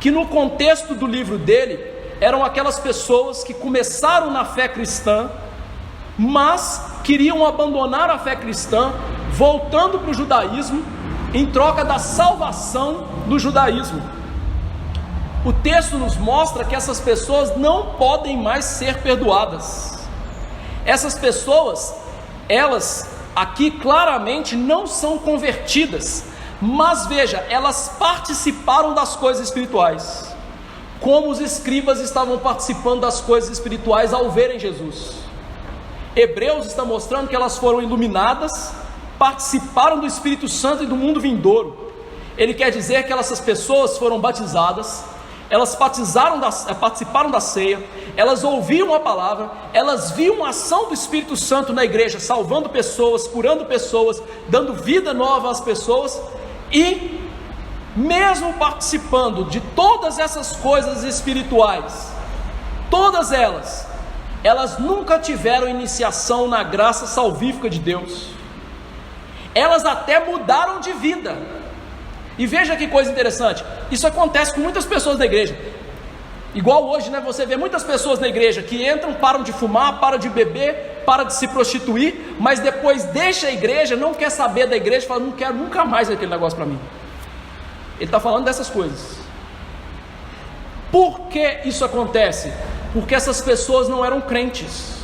que no contexto do livro dele, eram aquelas pessoas que começaram na fé cristã, mas queriam abandonar a fé cristã, voltando para o judaísmo, em troca da salvação do judaísmo. O texto nos mostra que essas pessoas não podem mais ser perdoadas. Essas pessoas, elas aqui claramente não são convertidas, mas veja, elas participaram das coisas espirituais, como os escribas estavam participando das coisas espirituais ao verem Jesus. Hebreus está mostrando que elas foram iluminadas, participaram do Espírito Santo e do mundo vindouro. Ele quer dizer que essas pessoas foram batizadas, elas participaram da ceia, elas ouviam a palavra, elas viam a ação do Espírito Santo na igreja, salvando pessoas, curando pessoas, dando vida nova às pessoas, e mesmo participando de todas essas coisas espirituais, todas elas nunca tiveram iniciação na graça salvífica de Deus. Elas até mudaram de vida. E veja que coisa interessante, isso acontece com muitas pessoas da igreja. Igual hoje, você vê muitas pessoas na igreja que entram, param de fumar, param de beber, param de se prostituir, mas depois deixa a igreja, não quer saber da igreja, fala: não quero nunca mais aquele negócio para mim. Ele está falando dessas coisas. Por que isso acontece? Porque essas pessoas não eram crentes.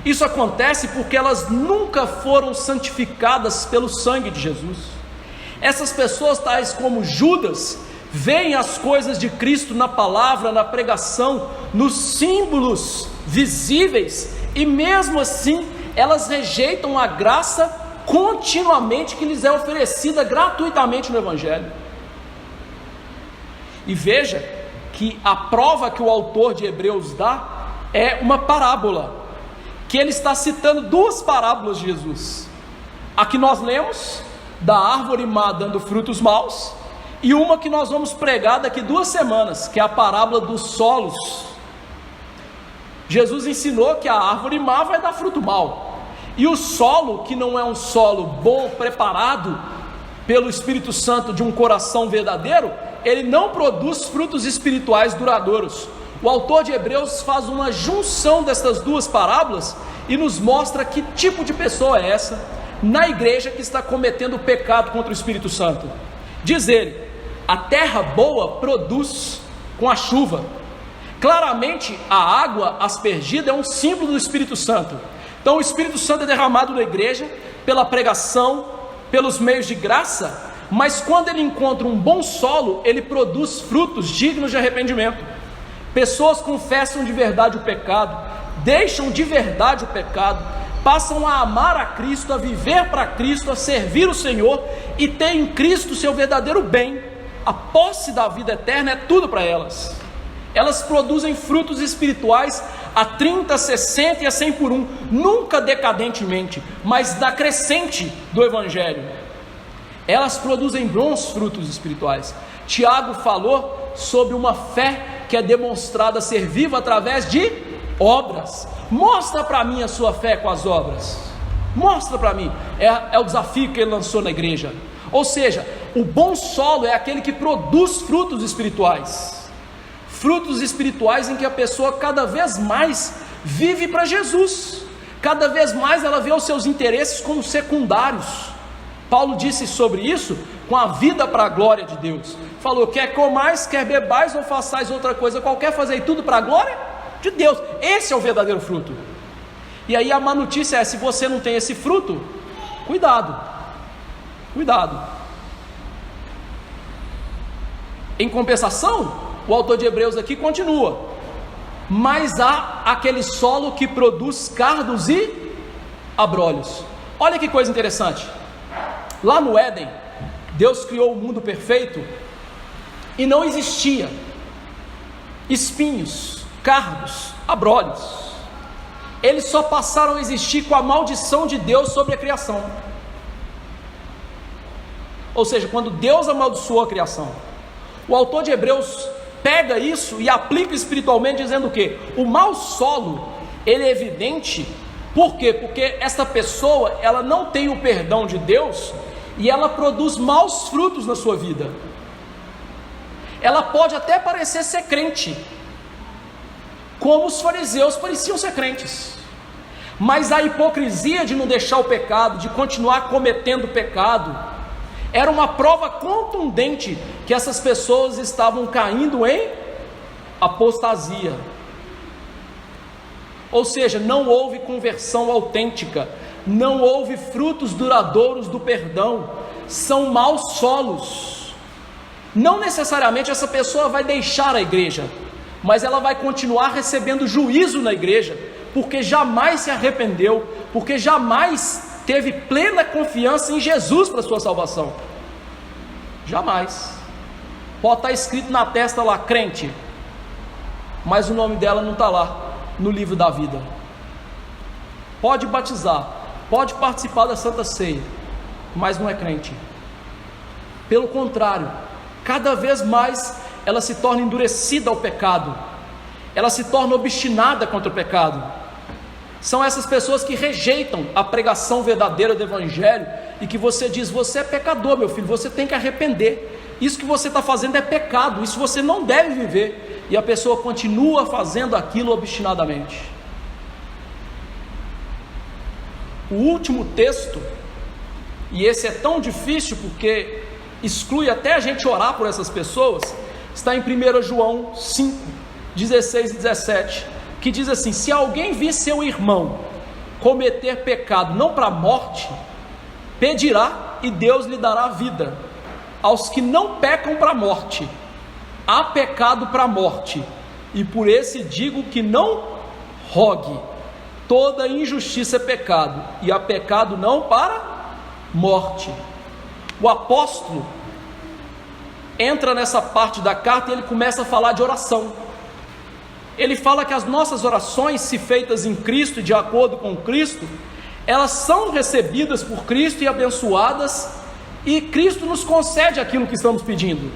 Isso acontece porque elas nunca foram santificadas pelo sangue de Jesus. Essas pessoas, tais como Judas, veem as coisas de Cristo na palavra, na pregação, nos símbolos visíveis, e mesmo assim elas rejeitam a graça continuamente que lhes é oferecida gratuitamente no Evangelho. E veja que a prova que o autor de Hebreus dá é uma parábola, que ele está citando duas parábolas de Jesus. A que nós lemos, da árvore má dando frutos maus, e uma que nós vamos pregar daqui 2 semanas, que é a parábola dos solos. Jesus ensinou que a árvore má vai dar fruto mau, e o solo, que não é um solo bom, preparado pelo Espírito Santo de um coração verdadeiro, ele não produz frutos espirituais duradouros. O autor de Hebreus faz uma junção dessas duas parábolas e nos mostra que tipo de pessoa é essa, na igreja que está cometendo pecado contra o Espírito Santo. Diz ele: a terra boa produz com a chuva. Claramente a água aspergida é um símbolo do Espírito Santo. Então o Espírito Santo é derramado na igreja pela pregação, pelos meios de graça, mas quando ele encontra um bom solo, ele produz frutos dignos de arrependimento. Pessoas confessam de verdade o pecado, deixam de verdade o pecado, passam a amar a Cristo, a viver para Cristo, a servir o Senhor, e têm em Cristo o seu verdadeiro bem. A posse da vida eterna é tudo para elas. Elas produzem frutos espirituais a 30, 60 e a 100 por um, nunca decadentemente, mas na crescente do Evangelho. Elas produzem bons frutos espirituais. Tiago falou sobre uma fé que é demonstrada ser viva através de obras. Mostra para mim a sua fé com as obras. Mostra para mim. É o desafio que ele lançou na igreja. Ou seja, o bom solo é aquele que produz frutos espirituais. Frutos espirituais em que a pessoa cada vez mais vive para Jesus. Cada vez mais ela vê os seus interesses como secundários. Paulo disse sobre isso com a vida para a glória de Deus. Falou: quer comais, quer bebais ou façais outra coisa qualquer, fazei tudo para a glória de Deus. Esse é o verdadeiro fruto. E aí a má notícia é: se você não tem esse fruto, cuidado, cuidado. Em compensação, o autor de Hebreus aqui continua: mas há aquele solo que produz cardos e abrolhos. Olha que coisa interessante. Lá no Éden, Deus criou o mundo perfeito e não existia espinhos, cardos, abrolhos. Eles só passaram a existir com a maldição de Deus sobre a criação. Ou seja, quando Deus amaldiçoou a criação. O autor de Hebreus pega isso e aplica espiritualmente, dizendo o quê? O mau solo, ele é evidente. Por quê? Porque essa pessoa, ela não tem o perdão de Deus e ela produz maus frutos na sua vida. Ela pode até parecer ser crente, como os fariseus pareciam ser crentes, mas a hipocrisia de não deixar o pecado, de continuar cometendo pecado, era uma prova contundente que essas pessoas estavam caindo em apostasia. Ou seja, não houve conversão autêntica, não houve frutos duradouros do perdão, são maus solos. Não necessariamente essa pessoa vai deixar a igreja, mas ela vai continuar recebendo juízo na igreja, porque jamais se arrependeu, porque jamais teve plena confiança em Jesus para a sua salvação. Jamais. Pode estar escrito na testa lá, crente, mas o nome dela não está lá no livro da vida. Pode batizar, pode participar da Santa Ceia, mas não é crente. Pelo contrário, cada vez mais ela se torna endurecida ao pecado, ela se torna obstinada contra o pecado. São essas pessoas que rejeitam a pregação verdadeira do Evangelho e que você diz: você é pecador, meu filho, você tem que arrepender, isso que você está fazendo é pecado, isso você não deve viver, e a pessoa continua fazendo aquilo obstinadamente. O último texto, e esse é tão difícil porque exclui até a gente orar por essas pessoas, está em 1 João 5, 16 e 17, que diz assim: se alguém vir seu irmão cometer pecado não para a morte, pedirá e Deus lhe dará vida. Aos que não pecam para a morte, há pecado para a morte, e por esse digo que não rogue. Toda injustiça é pecado, e há pecado não para morte. O apóstolo entra nessa parte da carta e ele começa a falar de oração. Ele fala que as nossas orações, se feitas em Cristo e de acordo com Cristo, elas são recebidas por Cristo e abençoadas, e Cristo nos concede aquilo que estamos pedindo.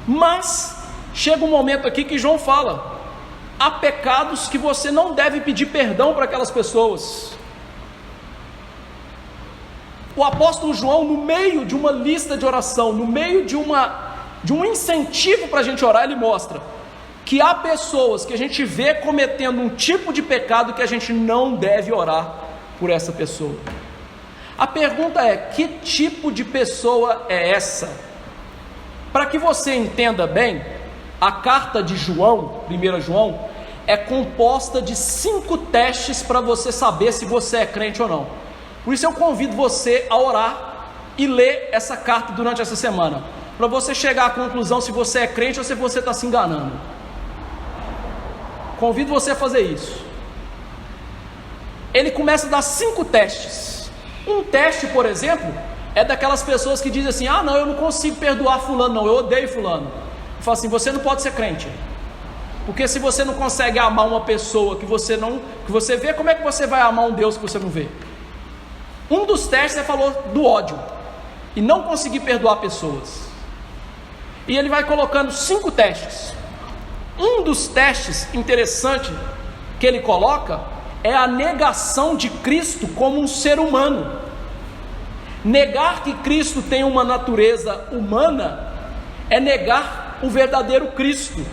Mas chega um momento aqui que João fala: há pecados que você não deve pedir perdão para aquelas pessoas. O apóstolo João, no meio de uma lista de oração, no meio de um incentivo para a gente orar, ele mostra que há pessoas que a gente vê cometendo um tipo de pecado que a gente não deve orar por essa pessoa. A pergunta é: que tipo de pessoa é essa? Para que você entenda bem, a carta de João, 1 João, é composta de 5 testes para você saber se você é crente ou não. Por isso eu convido você a orar e ler essa carta durante essa semana, para você chegar à conclusão se você é crente ou se você está se enganando. Convido você a fazer isso. Ele começa a dar 5 testes. Um teste, por exemplo, é daquelas pessoas que dizem assim: ah, não, eu não consigo perdoar fulano, não, eu odeio fulano. Eu falo assim: você não pode ser crente, porque se você não consegue amar uma pessoa que você vê, como é que você vai amar um Deus que você não vê? Um dos testes, ele falou do ódio e não conseguir perdoar pessoas. E ele vai colocando 5 testes. Um dos testes interessante que ele coloca é a negação de Cristo como um ser humano. Negar que Cristo tem uma natureza humana é negar o verdadeiro Cristo.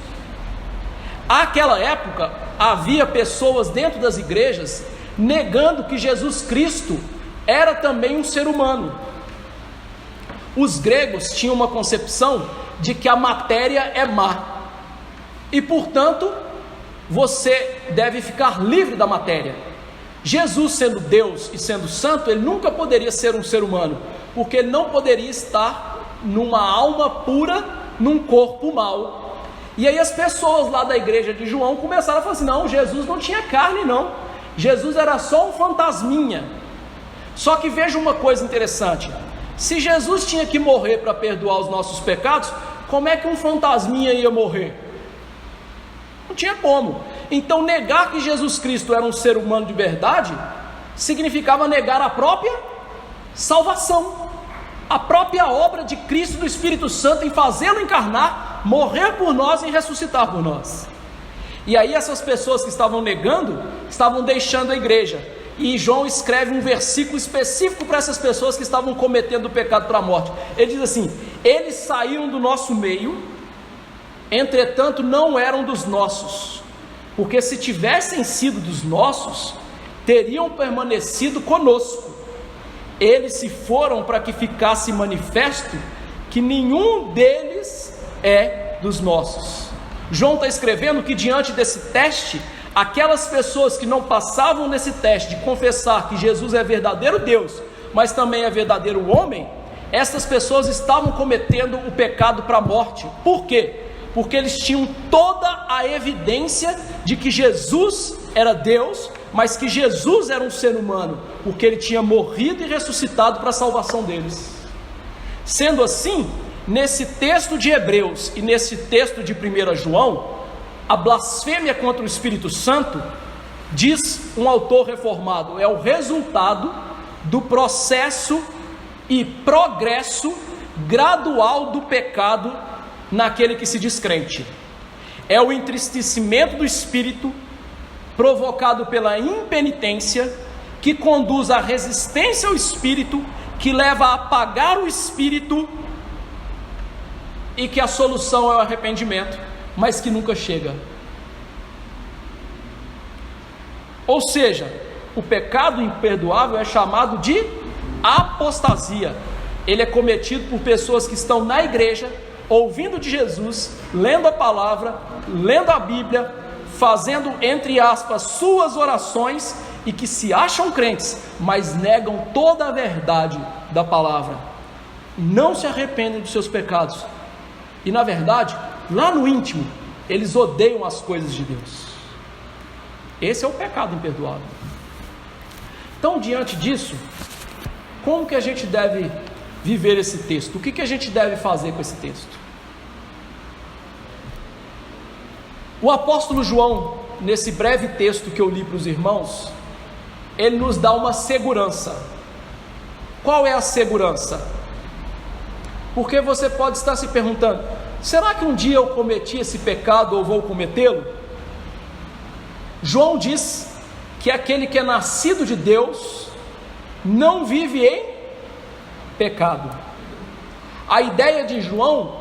Àquela época, havia pessoas dentro das igrejas negando que Jesus Cristo era também um ser humano. Os gregos tinham uma concepção de que a matéria é má, e portanto você deve ficar livre da matéria. Jesus, sendo Deus e sendo santo, ele nunca poderia ser um ser humano, porque ele não poderia estar numa alma pura, num corpo mau. E aí as pessoas lá da igreja de João começaram a falar assim: não, Jesus não tinha carne não, Jesus era só um fantasminha. Só que veja uma coisa interessante: se Jesus tinha que morrer para perdoar os nossos pecados, como é que um fantasminha ia morrer? Não tinha como. Então negar que Jesus Cristo era um ser humano de verdade significava negar a própria salvação, a própria obra de Cristo, do Espírito Santo, em fazê-lo encarnar, morrer por nós e ressuscitar por nós. E aí essas pessoas que estavam negando, estavam deixando a igreja. E João escreve um versículo específico para essas pessoas que estavam cometendo o pecado para a morte. Ele diz assim: eles saíram do nosso meio, entretanto não eram dos nossos, porque se tivessem sido dos nossos, teriam permanecido conosco. Eles se foram para que ficasse manifesto que nenhum deles é dos nossos. João está escrevendo que diante desse teste, aquelas pessoas que não passavam nesse teste de confessar que Jesus é verdadeiro Deus, mas também é verdadeiro homem, essas pessoas estavam cometendo o pecado para a morte. Por quê? Porque eles tinham toda a evidência de que Jesus era Deus, mas que Jesus era um ser humano, porque ele tinha morrido e ressuscitado para a salvação deles. Sendo assim, nesse texto de Hebreus e nesse texto de 1 João, a blasfêmia contra o Espírito Santo, diz um autor reformado, é o resultado do processo e progresso gradual do pecado naquele que se diz crente. É o entristecimento do espírito provocado pela impenitência, que conduz à resistência ao espírito, que leva a apagar o espírito, e que a solução é o arrependimento, mas que nunca chega. Ou seja, o pecado imperdoável é chamado de apostasia. Ele é cometido por pessoas que estão na igreja, ouvindo de Jesus, lendo a palavra, lendo a Bíblia, fazendo, entre aspas, suas orações, e que se acham crentes, mas negam toda a verdade da palavra, não se arrependem dos seus pecados, e na verdade, lá no íntimo, eles odeiam as coisas de Deus. Esse é o pecado imperdoável. Então, diante disso, como que a gente deve viver esse texto? O que a gente deve fazer com esse texto? O apóstolo João, nesse breve texto que eu li para os irmãos, ele nos dá uma segurança. Qual é a segurança? Porque você pode estar se perguntando: será que um dia eu cometi esse pecado ou vou cometê-lo? João diz que aquele que é nascido de Deus não vive em pecado. A ideia de João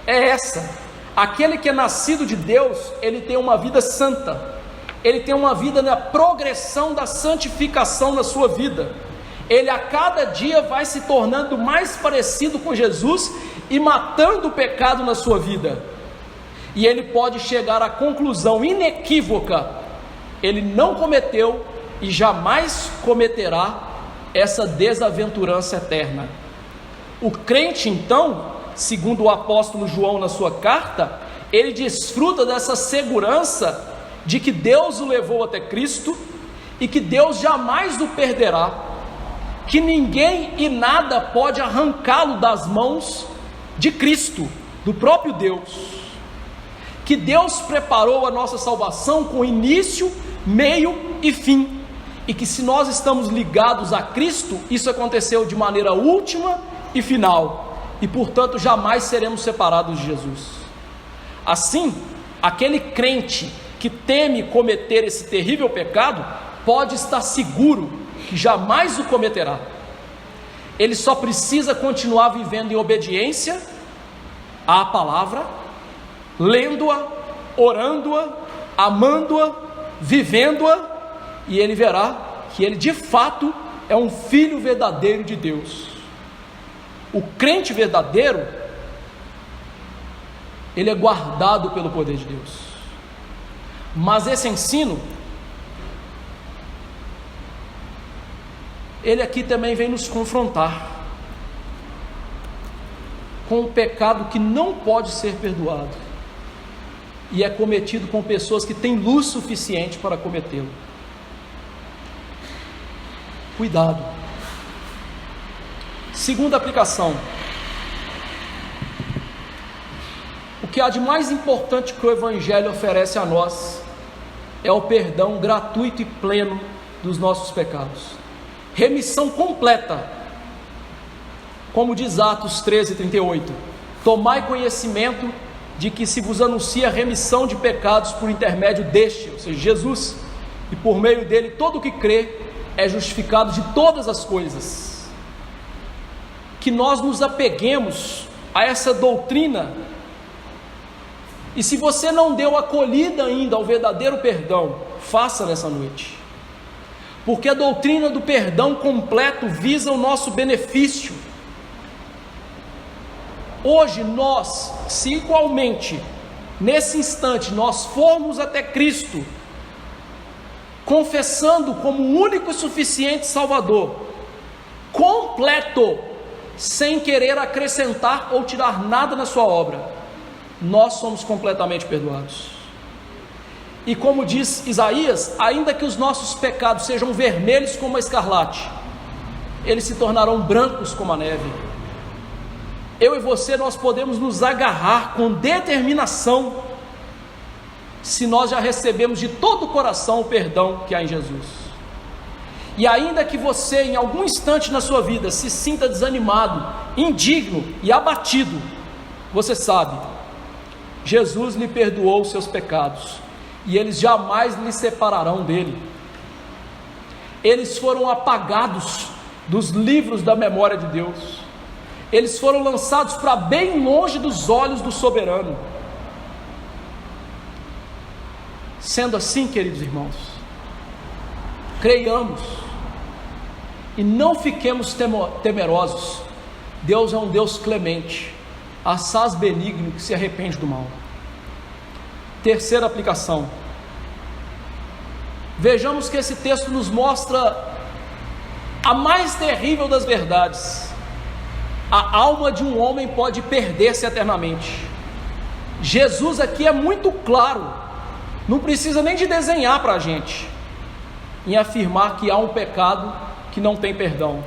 é essa: aquele que é nascido de Deus, ele tem uma vida santa, ele tem uma vida na progressão da santificação na sua vida, ele a cada dia vai se tornando mais parecido com Jesus e matando o pecado na sua vida. E ele pode chegar à conclusão inequívoca: ele não cometeu e jamais cometerá essa desaventurança eterna. O crente, então, segundo o apóstolo João na sua carta, ele desfruta dessa segurança de que Deus o levou até Cristo e que Deus jamais o perderá, que ninguém e nada pode arrancá-lo das mãos de Cristo, do próprio Deus, que Deus preparou a nossa salvação com início, meio e fim, e que se nós estamos ligados a Cristo, isso aconteceu de maneira última e final, e portanto jamais seremos separados de Jesus. Assim, aquele crente que teme cometer esse terrível pecado, pode estar seguro que jamais o cometerá. Ele só precisa continuar vivendo em obediência à palavra, lendo-a, orando-a, amando-a, vivendo-a, e ele verá que ele de fato é um filho verdadeiro de Deus. O crente verdadeiro, ele é guardado pelo poder de Deus. Mas esse ensino, ele aqui também vem nos confrontar com um pecado que não pode ser perdoado, e é cometido com pessoas que têm luz suficiente para cometê-lo. Cuidado. Segunda aplicação: o que há de mais importante que o Evangelho oferece a nós é o perdão gratuito e pleno dos nossos pecados, remissão completa, como diz Atos 13:38, tomai conhecimento de que se vos anuncia remissão de pecados por intermédio deste, ou seja, Jesus, e por meio dele todo o que crê é justificado de todas as coisas. Que nós nos apeguemos a essa doutrina, e se você não deu acolhida ainda ao verdadeiro perdão, faça nessa noite, porque a doutrina do perdão completo visa o nosso benefício. Hoje nós, se igualmente, nesse instante, nós formos até Cristo, confessando como o único e suficiente Salvador, completo, sem querer acrescentar ou tirar nada na sua obra, nós somos completamente perdoados. E como diz Isaías, ainda que os nossos pecados sejam vermelhos como a escarlate, eles se tornarão brancos como a neve. Eu e você, nós podemos nos agarrar com determinação, se nós já recebemos de todo o coração o perdão que há em Jesus. E ainda que você em algum instante na sua vida se sinta desanimado, indigno e abatido, você sabe, Jesus lhe perdoou os seus pecados, e eles jamais lhe separarão dele. Eles foram apagados dos livros da memória de Deus, eles foram lançados para bem longe dos olhos do soberano. Sendo assim, queridos irmãos, creiamos e não fiquemos temerosos. Deus é um Deus clemente, assaz benigno, que se arrepende do mal. Terceira aplicação: vejamos que esse texto nos mostra a mais terrível das verdades. A alma de um homem pode perder-se eternamente. Jesus aqui é muito claro, não precisa nem de desenhar para a gente, em afirmar que há um pecado que não tem perdão.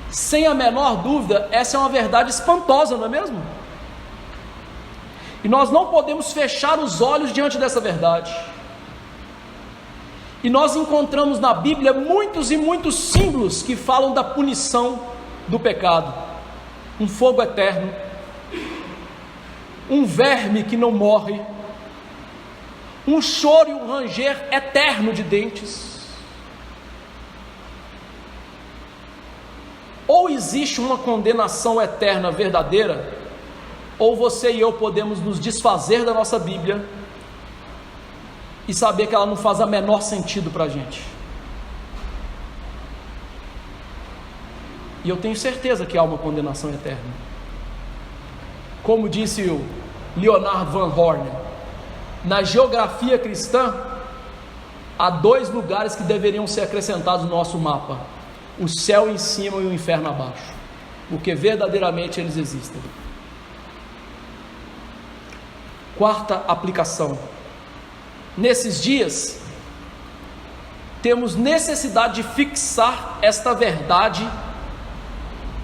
Sem a menor dúvida, essa é uma verdade espantosa, não é mesmo? E nós não podemos fechar os olhos diante dessa verdade. E nós encontramos na Bíblia muitos e muitos símbolos que falam da punição do pecado: um fogo eterno, um verme que não morre, um choro e um ranger eterno de dentes. Ou existe uma condenação eterna verdadeira, ou você e eu podemos nos desfazer da nossa Bíblia e saber que ela não faz o menor sentido para a gente. E eu tenho certeza que há uma condenação eterna. Como disse o Leonard Van Horn, na geografia cristã, há 2 lugares que deveriam ser acrescentados no nosso mapa: o céu em cima e o inferno abaixo, porque verdadeiramente eles existem. Quarta aplicação: nesses dias temos necessidade de fixar esta verdade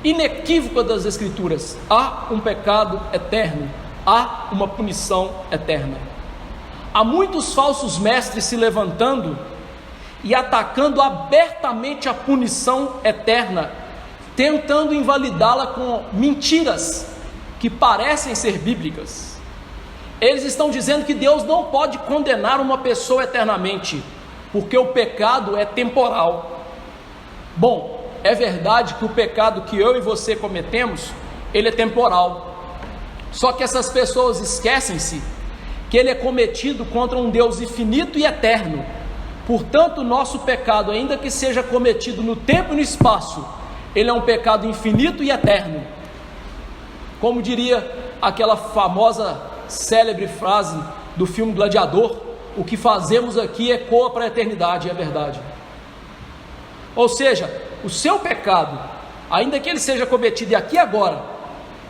inequívoca das Escrituras: há um pecado eterno, há uma punição eterna. Há muitos falsos mestres se levantando e atacando abertamente a punição eterna, tentando invalidá-la com mentiras que parecem ser bíblicas. Eles estão dizendo que Deus não pode condenar uma pessoa eternamente, porque o pecado é temporal. Bom, é verdade que o pecado que eu e você cometemos, ele é temporal. Só que essas pessoas esquecem-se que ele é cometido contra um Deus infinito e eterno. Portanto, o nosso pecado, ainda que seja cometido no tempo e no espaço, ele é um pecado infinito e eterno. Como diria aquela famosa, célebre frase do filme Gladiador: o que fazemos aqui ecoa para a eternidade. É verdade. Ou seja, o seu pecado, ainda que ele seja cometido aqui e agora,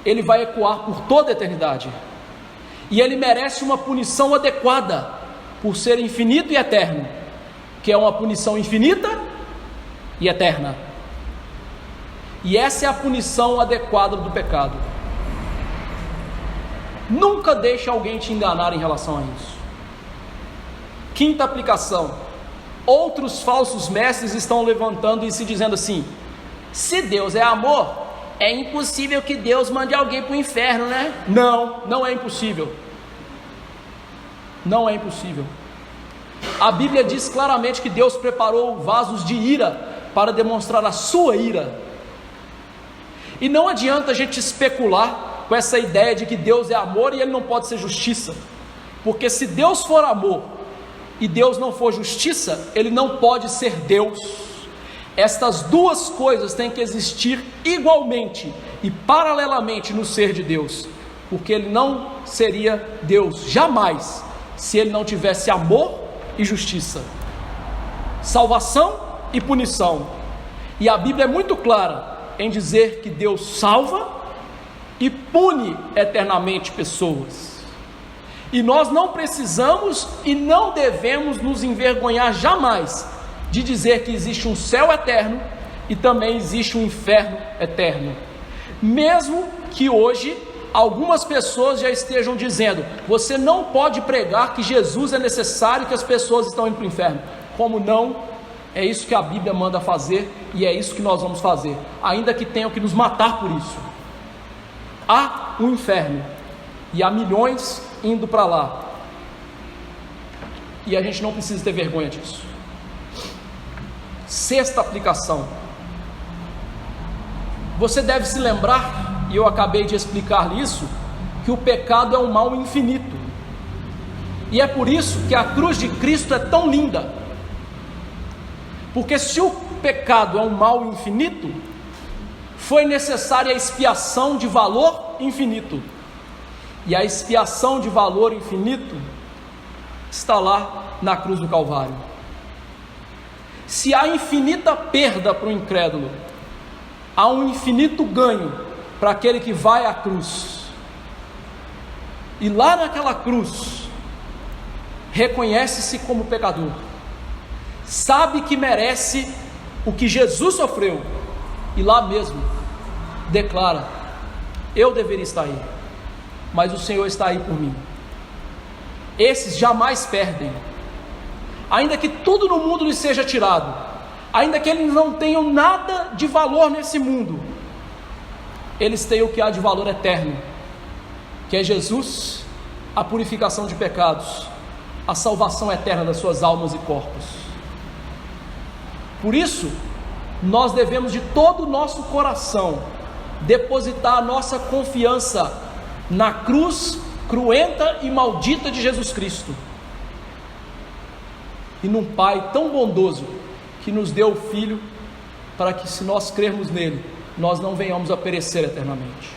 ele vai ecoar por toda a eternidade. E ele merece uma punição adequada, por ser infinito e eterno, que é uma punição infinita e eterna. E essa é a punição adequada do pecado. Nunca deixe alguém te enganar em relação a isso. Quinta aplicação: outros falsos mestres estão levantando e se dizendo assim: se Deus é amor, é impossível que Deus mande alguém para o inferno, né? Não é impossível. Não é impossível. A Bíblia diz claramente que Deus preparou vasos de ira para demonstrar a sua ira. E não adianta a gente especular com essa ideia de que Deus é amor e ele não pode ser justiça, porque se Deus for amor e Deus não for justiça, ele não pode ser Deus. Estas duas coisas têm que existir igualmente e paralelamente no ser de Deus, porque ele não seria Deus jamais se ele não tivesse amor e justiça, salvação e punição. E a Bíblia é muito clara em dizer que Deus salva e pune eternamente pessoas. E nós não precisamos e não devemos nos envergonhar jamais de dizer que existe um céu eterno e também existe um inferno eterno. Mesmo que hoje algumas pessoas já estejam dizendo: você não pode pregar que Jesus é necessário, que as pessoas estão indo para o inferno. Como não? É isso que a Bíblia manda fazer e é isso que nós vamos fazer, ainda que tenham que nos matar por isso. Há um inferno e há milhões indo para lá, e a gente não precisa ter vergonha disso. Sexta aplicação: você deve se lembrar, e eu acabei de explicar isso, que o pecado é um mal infinito, e é por isso que a cruz de Cristo é tão linda, porque se o pecado é um mal infinito, foi necessária a expiação de valor infinito, e a expiação de valor infinito está lá na cruz do Calvário. Se há infinita perda para o incrédulo, há um infinito ganho para aquele que vai à cruz. E lá naquela cruz, reconhece-se como pecador, sabe que merece o que Jesus sofreu, e lá mesmo declara: eu deveria estar aí, mas o Senhor está aí por mim. Esses jamais perdem, ainda que tudo no mundo lhes seja tirado, ainda que eles não tenham nada de valor nesse mundo, eles têm o que há de valor eterno, que é Jesus, a purificação de pecados, a salvação eterna das suas almas e corpos. Por isso, nós devemos de todo o nosso coração depositar a nossa confiança na cruz cruenta e maldita de Jesus Cristo, e num Pai tão bondoso que nos deu o Filho, para que, se nós crermos nele, nós não venhamos a perecer eternamente.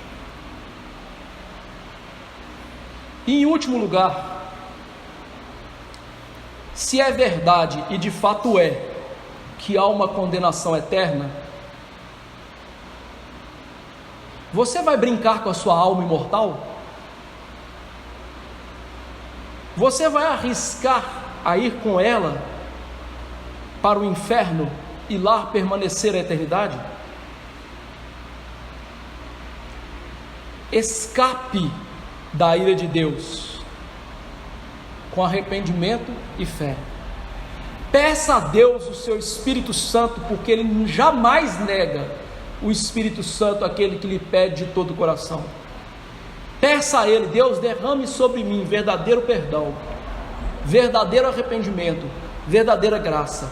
E em último lugar, se é verdade, e de fato é, que há uma condenação eterna, você vai brincar com a sua alma imortal? Você vai arriscar a ir com ela para o inferno e lá permanecer a eternidade? Escape da ira de Deus com arrependimento e fé. Peça a Deus o seu Espírito Santo, porque Ele jamais nega o Espírito Santo àquele que lhe pede de todo o coração. Peça a Ele: Deus, derrame sobre mim verdadeiro perdão, verdadeiro arrependimento, verdadeira graça.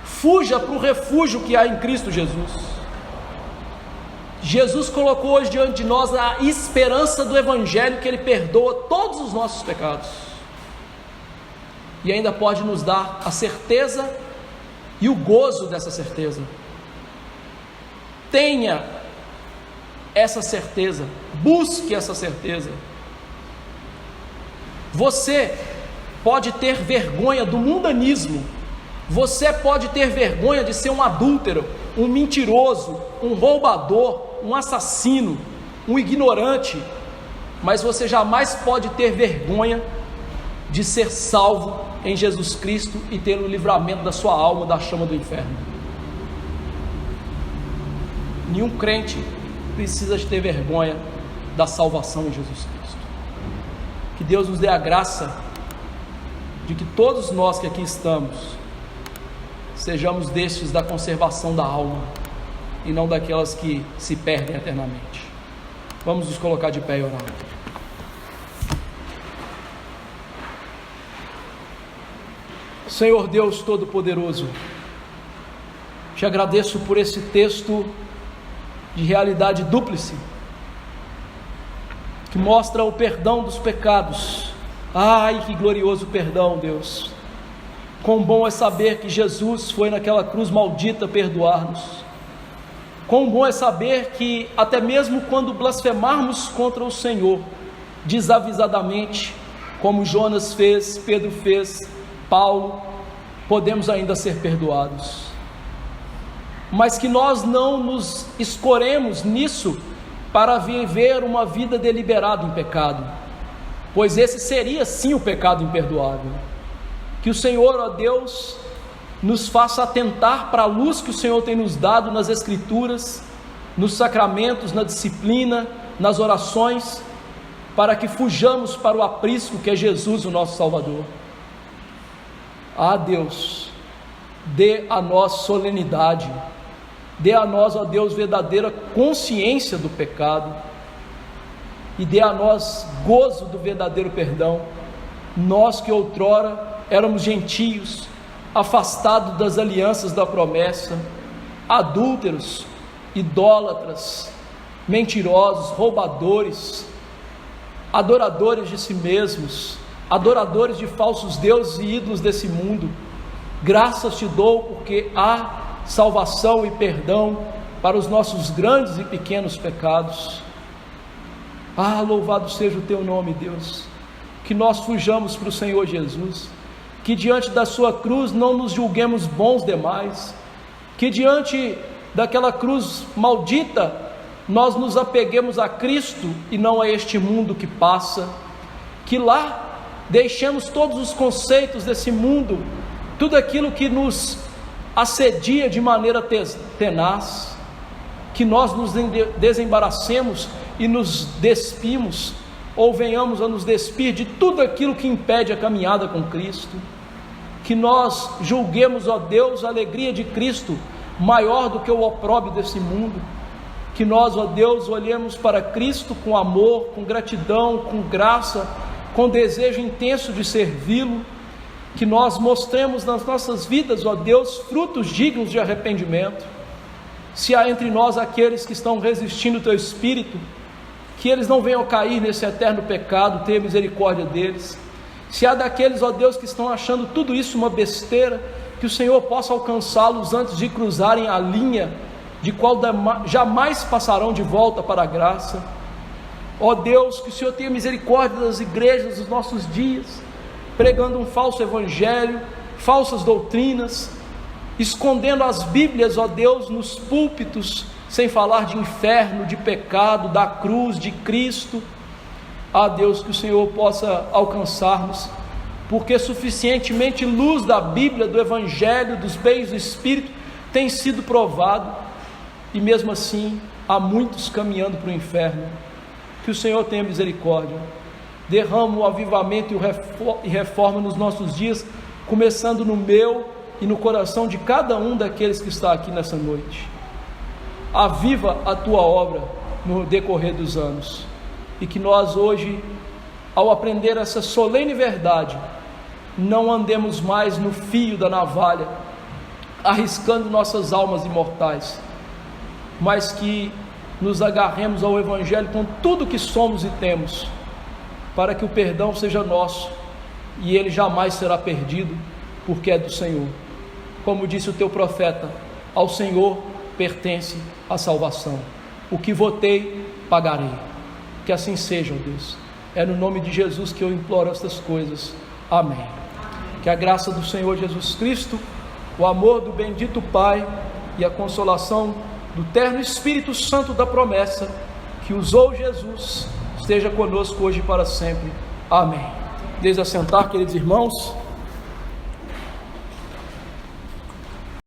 Fuja para o refúgio que há em Cristo Jesus. Jesus colocou hoje diante de nós a esperança do Evangelho, que Ele perdoa todos os nossos pecados, e ainda pode nos dar a certeza e o gozo dessa certeza. Tenha essa certeza, busque essa certeza. Você pode ter vergonha do mundanismo, você pode ter vergonha de ser um adúltero, um mentiroso, um roubador, um assassino, um ignorante, mas você jamais pode ter vergonha de ser salvo em Jesus Cristo e ter o livramento da sua alma da chama do inferno. Nenhum crente precisa de ter vergonha da salvação em Jesus Cristo. Que Deus nos dê a graça de que todos nós que aqui estamos sejamos destes da conservação da alma e não daquelas que se perdem eternamente. Vamos nos colocar de pé e orar. Senhor Deus Todo-Poderoso, te agradeço por esse texto de realidade dúplice, que mostra o perdão dos pecados. Ai, que glorioso perdão, Deus! Quão bom é saber que Jesus foi naquela cruz maldita perdoar-nos. Quão bom é saber que até mesmo quando blasfemarmos contra o Senhor, desavisadamente, como Jonas fez, Pedro fez, Paulo, podemos ainda ser perdoados. Mas que nós não nos escoremos nisso para viver uma vida deliberada em pecado, pois esse seria sim o pecado imperdoável. Que o Senhor, ó Deus, nos faça atentar para a luz que o Senhor tem nos dado nas Escrituras, nos sacramentos, na disciplina, nas orações, para que fujamos para o aprisco que é Jesus, o nosso Salvador. Ah, Deus, dê a nós solenidade, dê a nós, ó Deus, verdadeira consciência do pecado, e dê a nós gozo do verdadeiro perdão. Nós que outrora éramos gentios, afastados das alianças da promessa, adúlteros, idólatras, mentirosos, roubadores, adoradores de si mesmos, adoradores de falsos deuses e ídolos desse mundo, graças te dou porque há salvação e perdão para os nossos grandes e pequenos pecados. Ah, louvado seja o teu nome, Deus. Que nós fujamos para o Senhor Jesus, que diante da sua cruz não nos julguemos bons demais, que diante daquela cruz maldita nós nos apeguemos a Cristo e não a este mundo que passa, que lá deixemos todos os conceitos desse mundo, tudo aquilo que nos assedia de maneira tenaz, que nós nos desembaracemos e nos despimos, ou venhamos a nos despir de tudo aquilo que impede a caminhada com Cristo, que nós julguemos, ó Deus, a alegria de Cristo maior do que o opróbrio desse mundo, que nós, ó Deus, olhemos para Cristo com amor, com gratidão, com graça, com desejo intenso de servi-lo, que nós mostremos nas nossas vidas, ó Deus, frutos dignos de arrependimento. Se há entre nós aqueles que estão resistindo ao teu Espírito, que eles não venham cair nesse eterno pecado, tenha misericórdia deles. Se há daqueles, ó Deus, que estão achando tudo isso uma besteira, que o Senhor possa alcançá-los antes de cruzarem a linha de qual jamais passarão de volta para a graça. Ó Deus, que o Senhor tenha misericórdia das igrejas dos nossos dias, pregando um falso evangelho, falsas doutrinas, escondendo as Bíblias, ó Deus, nos púlpitos, sem falar de inferno, de pecado, da cruz, de Cristo. Ah Deus, que o Senhor possa alcançar-nos, porque suficientemente luz da Bíblia, do Evangelho, dos bens do Espírito, tem sido provado, e mesmo assim, há muitos caminhando para o inferno. Que o Senhor tenha misericórdia, derrama o avivamento e reforma nos nossos dias, começando no meu e no coração de cada um daqueles que está aqui nessa noite. Aviva a tua obra no decorrer dos anos, e que nós hoje, ao aprender essa solene verdade, não andemos mais no fio da navalha, arriscando nossas almas imortais, mas que nos agarremos ao Evangelho com tudo que somos e temos, para que o perdão seja nosso, e ele jamais será perdido, porque é do Senhor. Como disse o teu profeta, ao Senhor pertence a salvação. O que votei, pagarei. Que assim seja, ó Deus. É no nome de Jesus que eu imploro estas coisas. Amém. Que a graça do Senhor Jesus Cristo, o amor do bendito Pai e a consolação do terno Espírito Santo da promessa que usou Jesus, esteja conosco hoje e para sempre. Amém. Desde assentar, queridos irmãos.